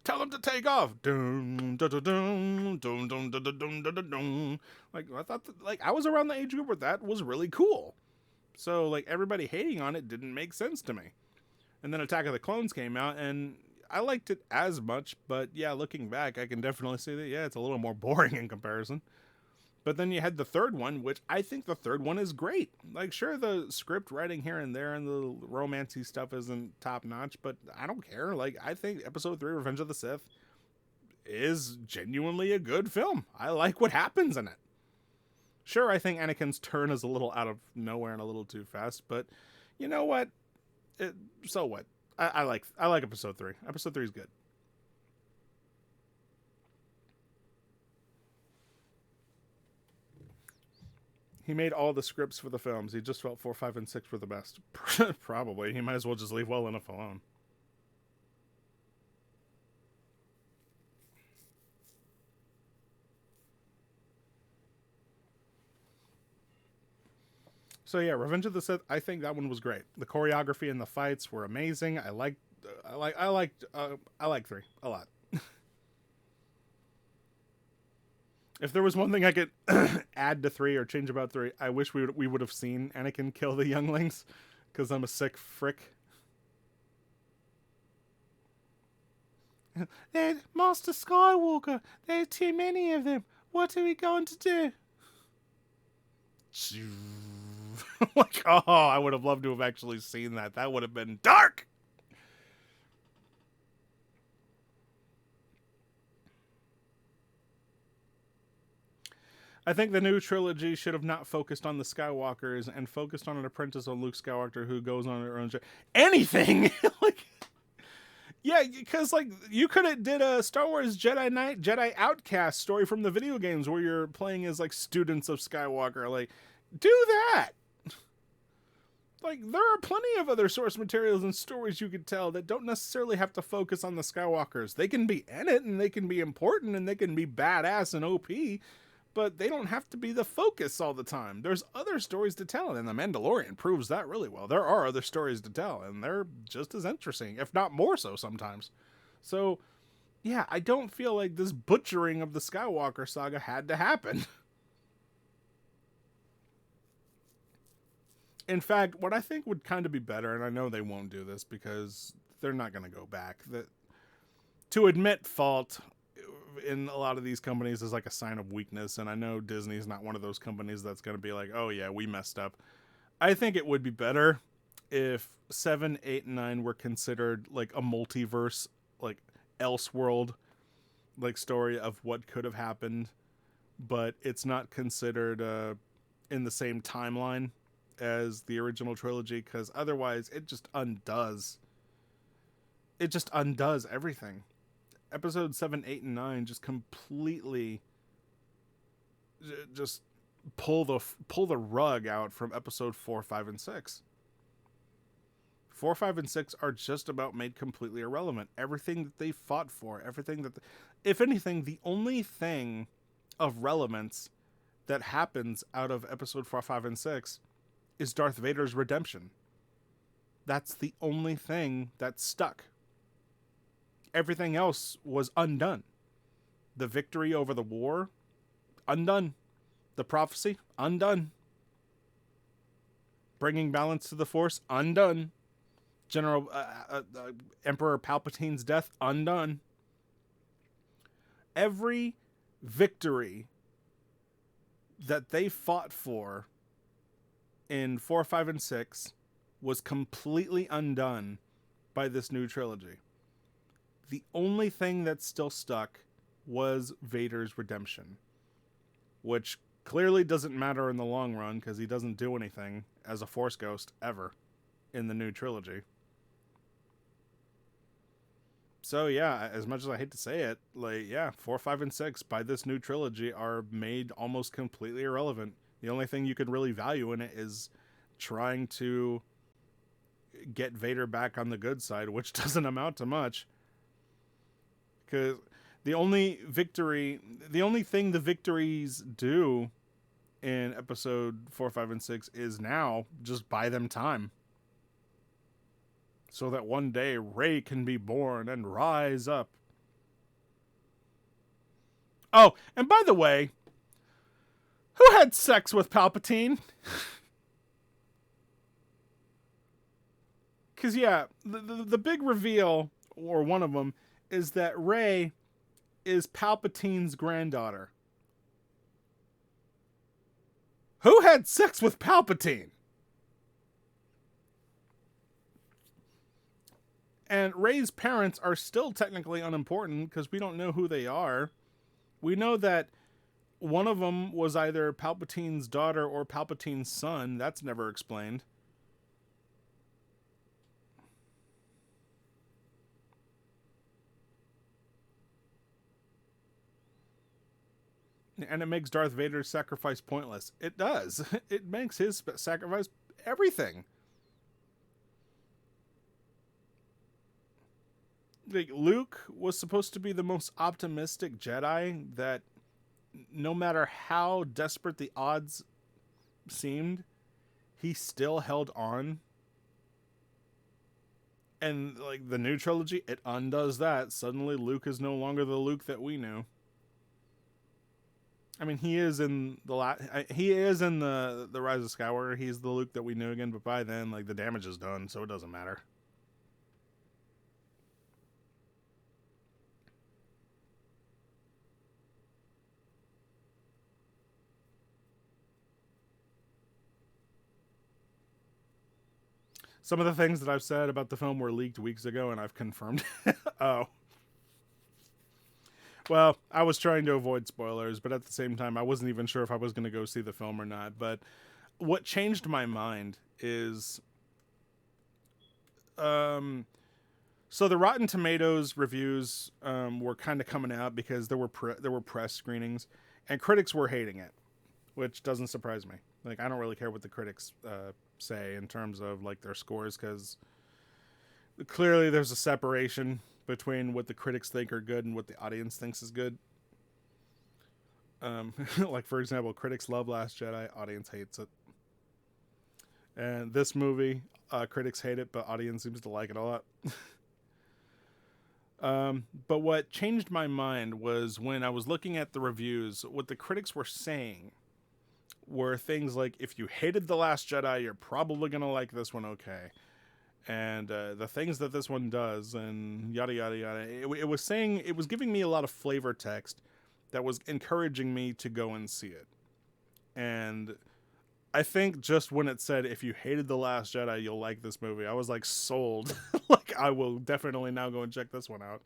Tell him to take off. Dun, dun, dun, dun, dun, dun, dun, dun, dun, dun, dun. Like, I thought that, like, I was around the age group where that was really cool. So, like, everybody hating on it didn't make sense to me. And then Attack of the Clones came out, and I liked it as much, but yeah, looking back, I can definitely see that, yeah, it's a little more boring in comparison. But then you had the third one, which I think the third one is great. Like, sure, the script writing here and there and the romancy stuff isn't top notch, but I don't care. Like, I think Episode 3, Revenge of the Sith, is genuinely a good film. I like what happens in it. Sure, I think Anakin's turn is a little out of nowhere and a little too fast, but you know what? So what? I like Episode 3. Episode 3 is good. He made all the scripts for the films. He just felt 4, 5, and 6 were the best. Probably. He might as well just leave well enough alone. So yeah, Revenge of the Sith, I think that one was great. The choreography and the fights were amazing. I liked 3 a lot. If there was one thing I could add to 3 or change about 3, I wish we would have seen Anakin kill the younglings, because I'm a sick frick. Master Skywalker, there are too many of them. What are we going to do? Like, oh, I would have loved to have actually seen that. That would have been dark. I think the new trilogy should have not focused on the Skywalkers and focused on an apprentice on Luke Skywalker who goes on her own journey. Anything! Like, yeah, because, like, you could have did a Star Wars Jedi Knight, Jedi Outcast story from the video games where you're playing as, like, students of Skywalker. Like, do that! Like, there are plenty of other source materials and stories you could tell that don't necessarily have to focus on the Skywalkers. They can be in it, and they can be important, and they can be badass and OP, but they don't have to be the focus all the time. There's other stories to tell, and The Mandalorian proves that really well. There are other stories to tell, and they're just as interesting, if not more so sometimes. So, yeah, I don't feel like this butchering of the Skywalker saga had to happen. In fact, what I think would kind of be better, and I know they won't do this because they're not going to go back, that to admit fault in a lot of these companies is like a sign of weakness, and I know Disney's not one of those companies that's going to be like, oh yeah, we messed up. I think it would be better if 7, 8, and 9 were considered like a multiverse, like Elseworld, like story of what could have happened, but it's not considered in the same timeline as the original trilogy, because otherwise it just undoes everything. Episode 7, 8, and 9 just completely just pull the rug out from episode 4, 5, and 6. 4, 5, and 6 are just about made completely irrelevant. Everything that they fought for, everything that, if anything, the only thing of relevance that happens out of episode 4, 5, and 6 is Darth Vader's redemption. That's the only thing that stuck. Everything else was undone. The victory over the war, undone. The prophecy, undone. Bringing balance to the Force, undone. Emperor Palpatine's death, undone. Every victory that they fought for in 4, 5, and 6 was completely undone by this new trilogy. The only thing that still stuck was Vader's redemption, which clearly doesn't matter in the long run because he doesn't do anything as a Force ghost ever in the new trilogy. So yeah, as much as I hate to say it, 4, 5, and 6 by this new trilogy are made almost completely irrelevant. The only thing you could really value in it is trying to get Vader back on the good side, which doesn't amount to much. Because the only thing the victories do in episode 4, 5, and 6 is now just buy them time, so that one day Rey can be born and rise up. Oh, and by the way, who had sex with Palpatine? Because, yeah, the big reveal, or one of them, is that Rey is Palpatine's granddaughter. Who had sex with Palpatine? And Rey's parents are still technically unimportant because we don't know who they are. We know that one of them was either Palpatine's daughter or Palpatine's son. That's never explained. And it makes Darth Vader's sacrifice pointless. It does. It makes his sacrifice everything. Like, Luke was supposed to be the most optimistic Jedi that no matter how desperate the odds seemed, he still held on. And like the new trilogy, it undoes that. Suddenly Luke is no longer the Luke that we knew. I mean, he is in the Rise of Skywalker. He's the Luke that we knew again, but by then, like, the damage is done, so it doesn't matter. Some of the things that I've said about the film were leaked weeks ago, and I've confirmed. Oh. Well, I was trying to avoid spoilers, but at the same time, I wasn't even sure if I was going to go see the film or not. But what changed my mind is... So the Rotten Tomatoes reviews were kind of coming out because there were press screenings, and critics were hating it, which doesn't surprise me. Like, I don't really care what the critics say in terms of like their scores, because clearly there's a separation between what the critics think are good and what the audience thinks is good. Like, for example, critics love Last Jedi, audience hates it. And this movie, critics hate it, but audience seems to like it a lot. But what changed my mind was when I was looking at the reviews, what the critics were saying were things like, if you hated The Last Jedi, you're probably going to like this one okay. And the things that this one does, and yada, yada, yada. It was giving me a lot of flavor text that was encouraging me to go and see it. And I think just when it said, if you hated The Last Jedi, you'll like this movie, I was like, sold. Like, I will definitely now go and check this one out.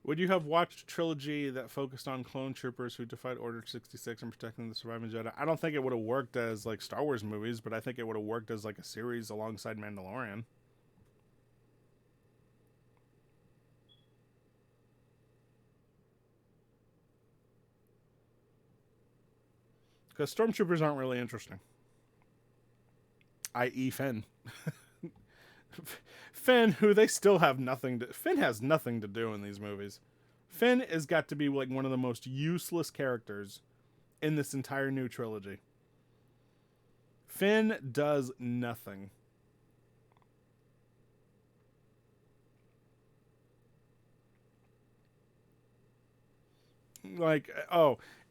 Would you have watched a trilogy that focused on clone troopers who defied Order 66 and protecting the surviving Jedi? I don't think it would have worked as like Star Wars movies, but I think it would have worked as like a series alongside Mandalorian. Because stormtroopers aren't really interesting. I.e. Finn. Finn, who they still have nothing to... Finn has nothing to do in these movies. Finn has got to be like one of the most useless characters in this entire new trilogy. Finn does nothing. Like,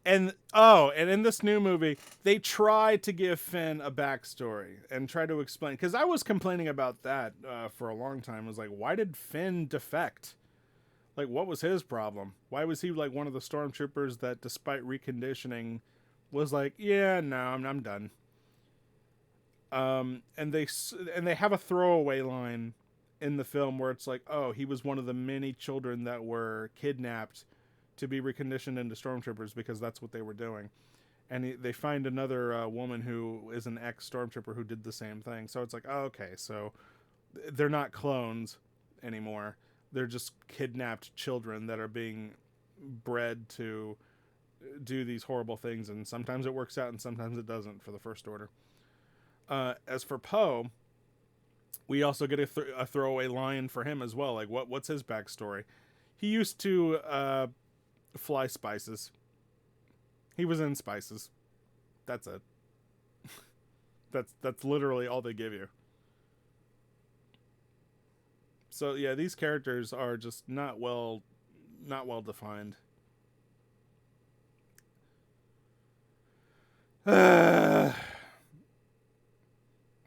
and in this new movie, they try to give Finn a backstory and try to explain. Because I was complaining about that for a long time. I was like, why did Finn defect? Like, what was his problem? Why was he like one of the stormtroopers that, despite reconditioning, was like, yeah, no, I'm done. And they have a throwaway line in the film where it's like, oh, he was one of the many children that were kidnapped to be reconditioned into stormtroopers because that's what they were doing. And they find another woman who is an ex-stormtrooper who did the same thing. So it's like, oh, okay, so they're not clones anymore. They're just kidnapped children that are being bred to do these horrible things. And sometimes it works out and sometimes it doesn't for the First Order. As for Poe, we also get a throwaway line for him as well. Like, what's his backstory? He used to fly spices. He was in spices. That's it. That's literally all they give you. So yeah, these characters are just not well defined.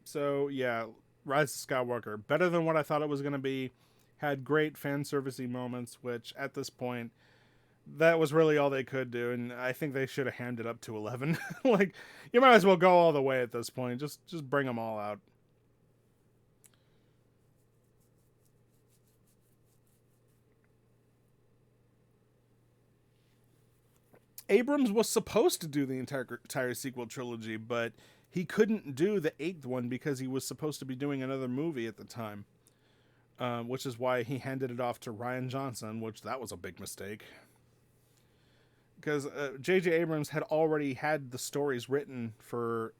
So yeah, Rise of Skywalker, better than what I thought it was going to be. Had great fan servicey moments, which at this point, that was really all they could do, and I think they should have handed up to 11. Like, you might as well go all the way at this point. Just bring them all out. Abrams was supposed to do the entire sequel trilogy, but he couldn't do the eighth one because he was supposed to be doing another movie at the time, which is why he handed it off to Rian Johnson, which that was a big mistake. Because J.J. Abrams had already had the stories written for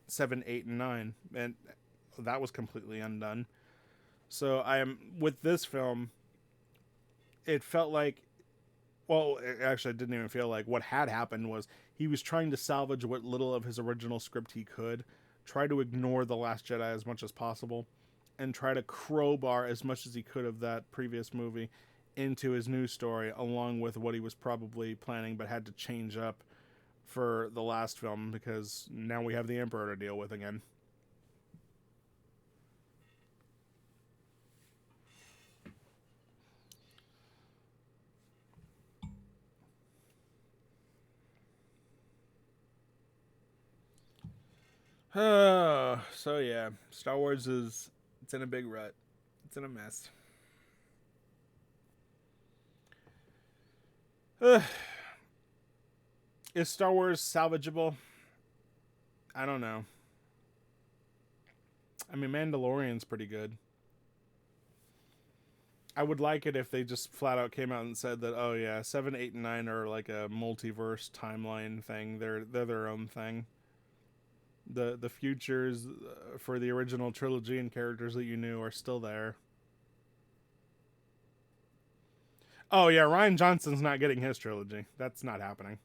7, 8, and 9, and that was completely undone. So I am with this film. It felt like, well, actually, it didn't even feel like what had happened was he was trying to salvage what little of his original script he could, try to ignore The Last Jedi as much as possible, and try to crowbar as much as he could of that previous movie into his new story, along with what he was probably planning but had to change up for the last film because now we have the Emperor to deal with again. So yeah, Star Wars it's in a big rut. It's in a mess. Is Star Wars salvageable? I don't know. I mean, Mandalorian's pretty good. I would like it if they just flat out came out and said that, oh yeah, 7, 8, and 9 are like a multiverse timeline thing. They're their own thing. The futures for the original trilogy and characters that you knew are still there. Oh yeah, Rian Johnson's not getting his trilogy. That's not happening.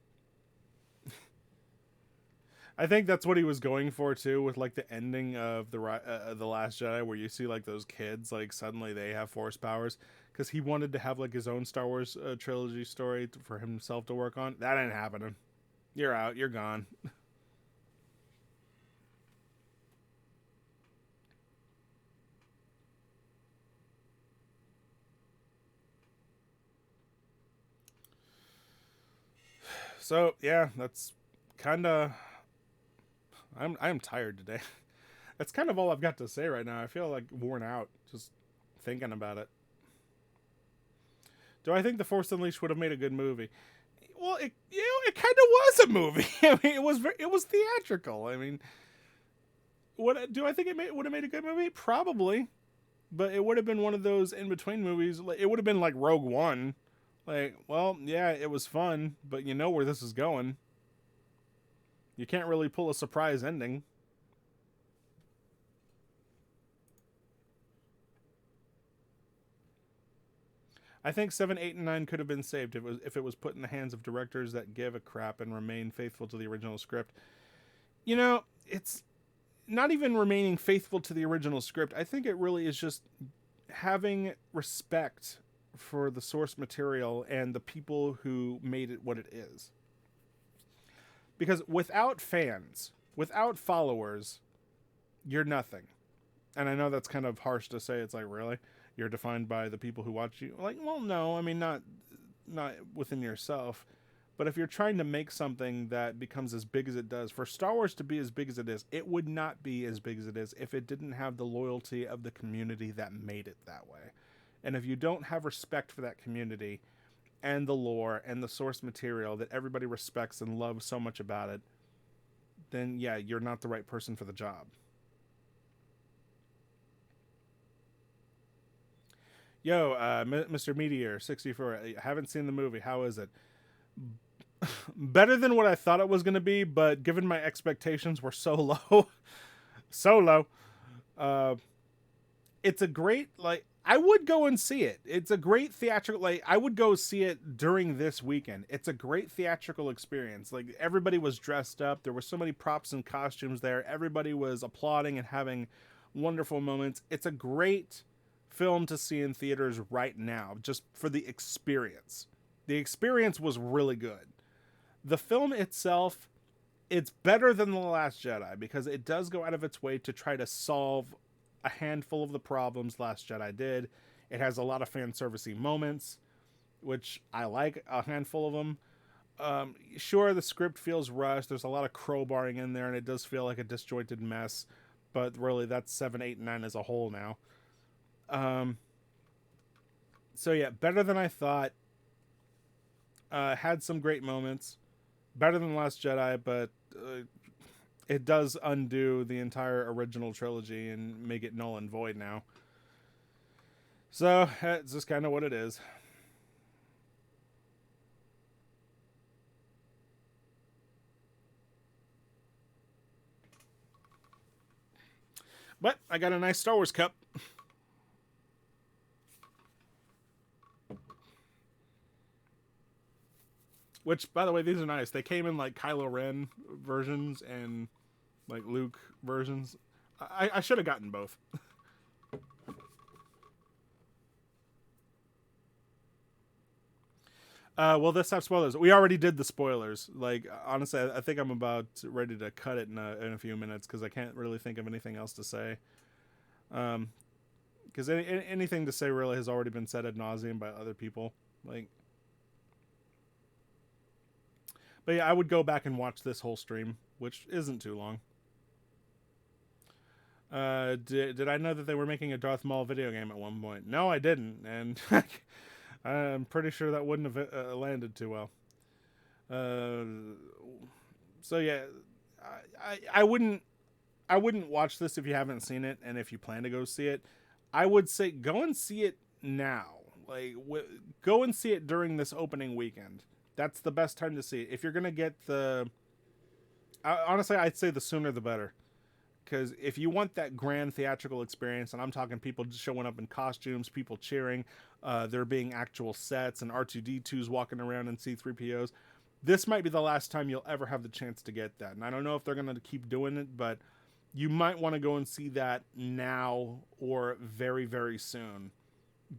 I think that's what he was going for too, with like the ending of the Last Jedi, where you see like those kids like suddenly they have force powers, because he wanted to have like his own Star Wars trilogy story for himself to work on. That ain't happening. You're out. You're gone. So yeah, that's kind of. I'm tired today. That's kind of all I've got to say right now. I feel like worn out just thinking about it. Do I think The Force Unleashed would have made a good movie? Well, it kind of was a movie. I mean, it was theatrical. I mean, what do I think would have made a good movie? Probably, but it would have been one of those in between movies. It would have been like Rogue One. Like, well, yeah, it was fun, but you know where this is going. You can't really pull a surprise ending. I think 7, 8, and 9 could have been saved if it was put in the hands of directors that give a crap and remain faithful to the original script. You know, it's not even remaining faithful to the original script. I think it really is just having respect for the source material and the people who made it what it is. Because without fans, without followers, you're nothing. And I know that's kind of harsh to say. It's like, really? You're defined by the people who watch you? Like, well, no. I mean, not within yourself. But if you're trying to make something that becomes as big as it does, for Star Wars to be as big as it is, it would not be as big as it is if it didn't have the loyalty of the community that made it that way. And if you don't have respect for that community and the lore and the source material that everybody respects and loves so much about it, then yeah, you're not the right person for the job. Yo, Mr. Meteor 64, I haven't seen the movie. How is it? Better than what I thought it was going to be, but given my expectations were so low, so low, uh, it's a great, like, I would go and see it. It's a great theatrical, like, I would go see it during this weekend. It's a great theatrical experience. Like, everybody was dressed up. There were so many props and costumes there. Everybody was applauding and having wonderful moments. It's a great film to see in theaters right now, just for the experience. The experience was really good. The film itself, it's better than The Last Jedi because it does go out of its way to try to solve a handful of the problems Last Jedi did. It has a lot of fan servicey moments, which I like a handful of them. Sure, the script feels rushed. There's a lot of crowbarring in there, and it does feel like a disjointed mess. But really, that's 7, 8, and 9 as a whole now. So yeah, better than I thought. Had some great moments. Better than Last Jedi, but it does undo the entire original trilogy and make it null and void now. So it's just kind of what it is. But I got a nice Star Wars cup. Which, by the way, these are nice. They came in like Kylo Ren versions and like Luke versions. I should have gotten both. Well, let's have spoilers. We already did the spoilers. Like, honestly, I think I'm about ready to cut it in a few minutes because I can't really think of anything else to say. Because anything to say really has already been said ad nauseum by other people. Like, but yeah, I would go back and watch this whole stream, which isn't too long. Did I know that they were making a Darth Maul video game at one point? No, I didn't, and I'm pretty sure that wouldn't have landed too well. So yeah, I wouldn't watch this if you haven't seen it, and if you plan to go see it, I would say go and see it now. Like, go and see it during this opening weekend. That's the best time to see it. If you're gonna get honestly, I'd say the sooner the better. Because if you want that grand theatrical experience, and I'm talking people showing up in costumes, people cheering, there being actual sets and R2D2s walking around and C3POs, this might be the last time you'll ever have the chance to get that. And I don't know if they're going to keep doing it, but you might want to go and see that now or very, very soon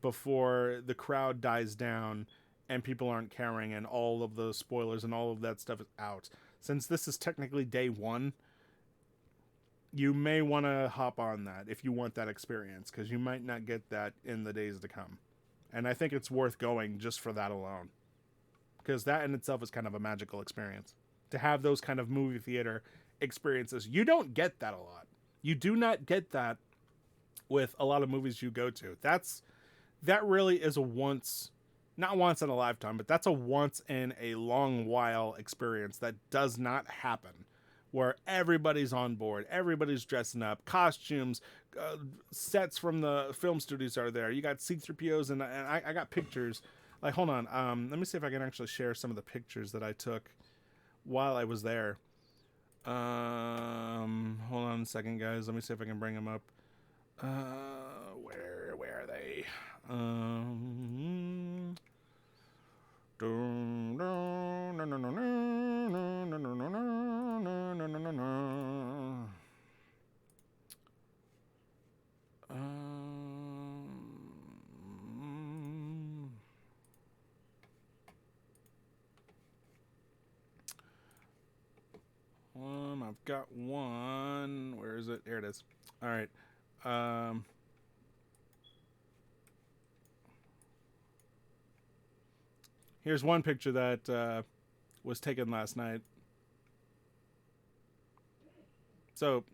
before the crowd dies down and people aren't caring and all of the spoilers and all of that stuff is out. Since this is technically day one, you may want to hop on that if you want that experience, because you might not get that in the days to come. And I think it's worth going just for that alone. because that in itself is kind of a magical experience. To have those kind of movie theater experiences, you don't get that a lot. You do not get that with a lot of movies you go to. That really is a once, not once in a lifetime, but that's a once in a long while experience that does not happen, where everybody's on board, everybody's dressing up, costumes, sets from the film studios are there. You got C-3POs, and I got pictures. Like, hold on, let me see if I can actually share some of the pictures that I took while I was there. Hold on a second, guys. Let me see if I can bring them up. Where are they? I've got one. Where is it? Here it is. All right. Here's one picture that was taken last night. So,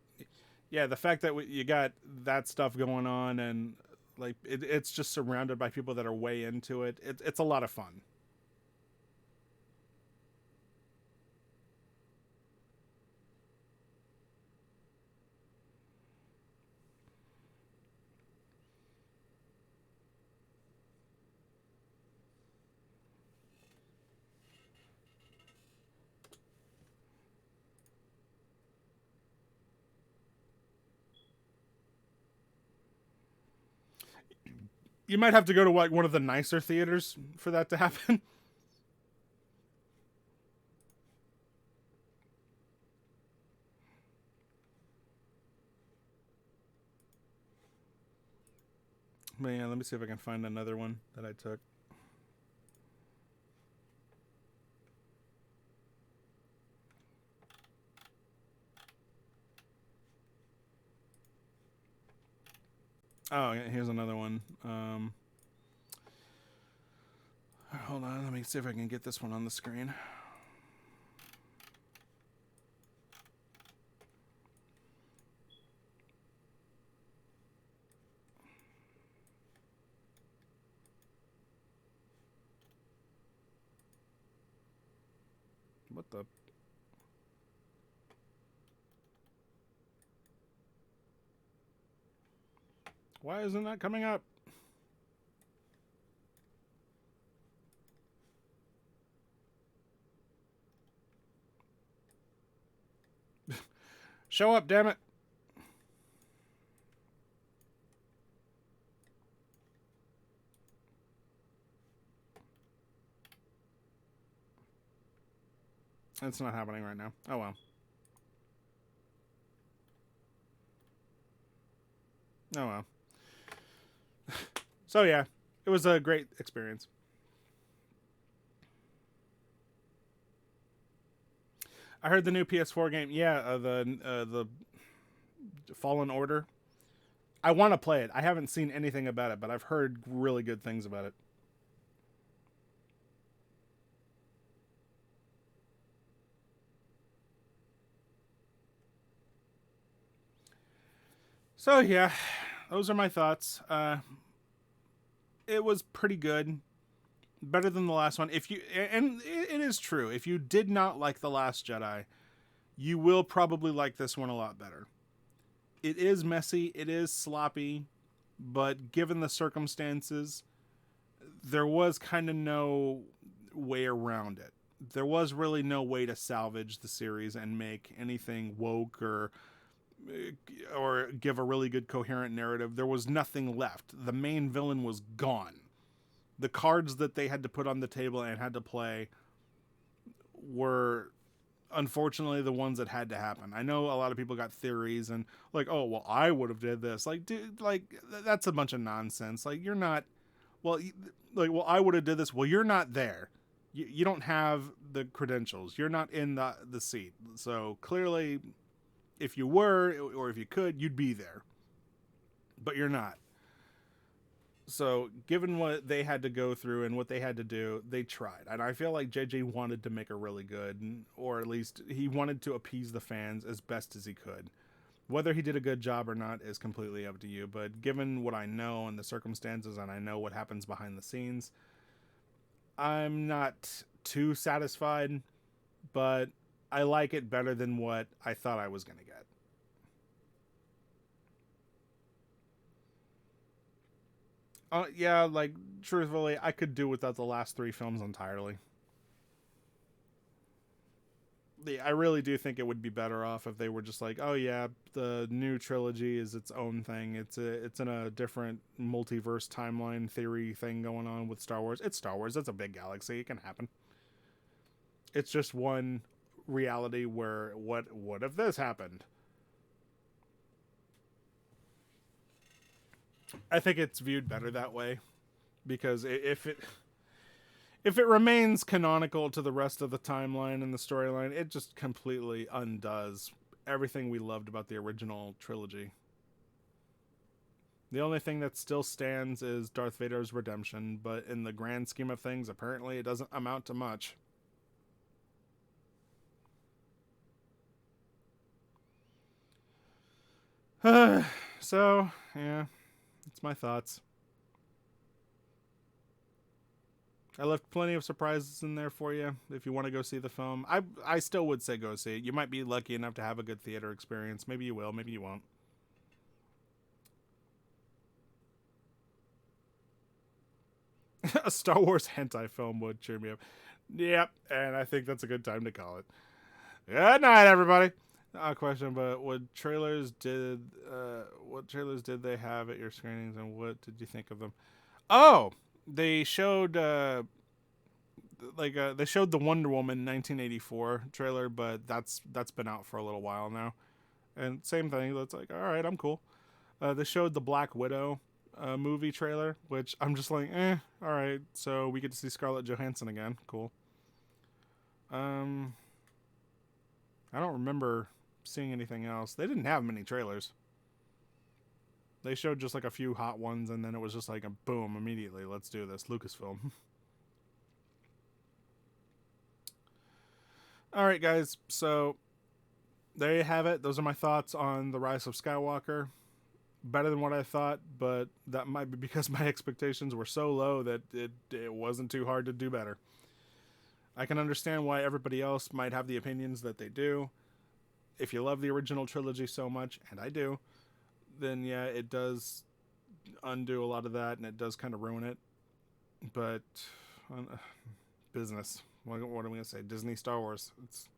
yeah, the fact that you got that stuff going on, and like it's just surrounded by people that are way into it. It's a lot of fun. You might have to go to like one of the nicer theaters for that to happen. But yeah, let me see if I can find another one that I took. Oh, here's another one. Hold on, let me see if I can get this one on the screen. What the? Why isn't that coming up? Show up, damn it. It's not happening right now. Oh well. Oh well. So yeah, it was a great experience. I heard the new PS4 game. Yeah, the Fallen Order. I want to play it. I haven't seen anything about it, but I've heard really good things about it. So yeah, those are my thoughts. It was pretty good, better than the last one. If you, and it is true, if you did not like the Last Jedi, you will probably like this one a lot better. It is messy, it is sloppy, but given the circumstances, there was kind of no way around it. There was really no way to salvage the series and make anything woke or give a really good coherent narrative. There was nothing left. The main villain was gone. The cards that they had to put on the table and had to play were unfortunately the ones that had to happen. I know a lot of people got theories and like, oh well, I would have did this. Like, dude, like that's a bunch of nonsense. Like, you're not. Well, like, well, I would have did this. Well, you're not there. You don't have the credentials. You're not in the seat. So clearly, if you were or if you could, you'd be there. But you're not. So, given what they had to go through and what they had to do, they tried. And I feel like JJ wanted to make a really good, or at least he wanted to appease the fans as best as he could. Whether he did a good job or not is completely up to you. But given what I know and the circumstances, and I know what happens behind the scenes, I'm not too satisfied, but I like it better than what I thought I was going to get. Yeah, like, truthfully, I could do without the last three films entirely. I really do think it would be better off if they were just like, oh yeah, the new trilogy is its own thing. It's in a different multiverse timeline theory thing going on with Star Wars. It's Star Wars. It's a big galaxy. It can happen. It's just one reality where what if this happened? I think it's viewed better that way because if it remains canonical to the rest of the timeline and the storyline, it just completely undoes everything we loved about the original trilogy. The only thing that still stands is Darth Vader's redemption, but in the grand scheme of things, apparently it doesn't amount to much. So, yeah, that's my thoughts. I left plenty of surprises in there for you if you want to go see the film. I still would say go see it. You might be lucky enough to have a good theater experience. Maybe you will, maybe you won't. A Star Wars hentai film would cheer me up. Yep, and I think that's a good time to call it. Good night, everybody. Question, but what trailers did they have at your screenings, and what did you think of them? Oh, they showed they showed the Wonder Woman 1984 trailer, but that's been out for a little while now. And same thing, that's like, all right, I'm cool. They showed the Black Widow movie trailer, which I'm just like, all right. So we get to see Scarlett Johansson again. Cool. Um, I don't remember seeing anything else. They didn't have many trailers. They showed just like a few hot ones, and then it was just like a boom immediately. Let's do this, Lucasfilm. All right, guys. So there you have it. Those are my thoughts on the Rise of Skywalker. Better than what I thought, but that might be because my expectations were so low that it wasn't too hard to do better. I can understand why everybody else might have the opinions that they do. If you love the original trilogy so much, and I do, then yeah, it does undo a lot of that, and it does kind of ruin it. But business. What am I going to say? Disney, Star Wars. It's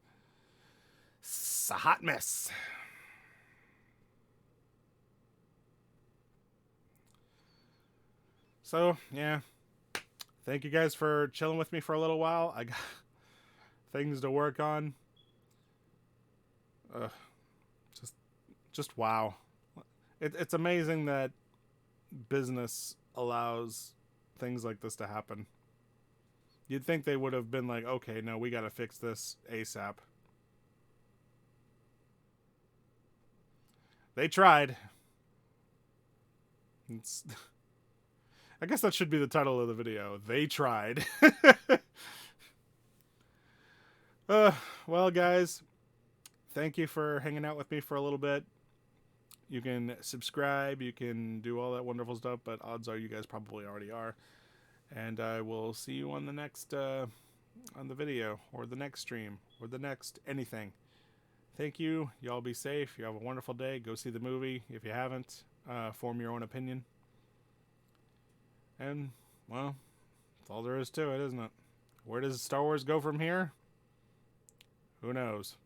a hot mess. So, yeah. Thank you guys for chilling with me for a little while. I got things to work on. Uh, just wow. It's amazing that business allows things like this to happen. You'd think they would have been like, okay, no, we got to fix this ASAP. They tried. I guess that should be the title of the video. They tried. Well, guys, thank you for hanging out with me for a little bit. You can subscribe, you can do all that wonderful stuff, but odds are you guys probably already are. And I will see you on the next, on the video, or the next stream, or the next anything. Thank you. Y'all be safe. You have a wonderful day. Go see the movie if you haven't. Form your own opinion. And, well, that's all there is to it, isn't it? Where does Star Wars go from here? Who knows?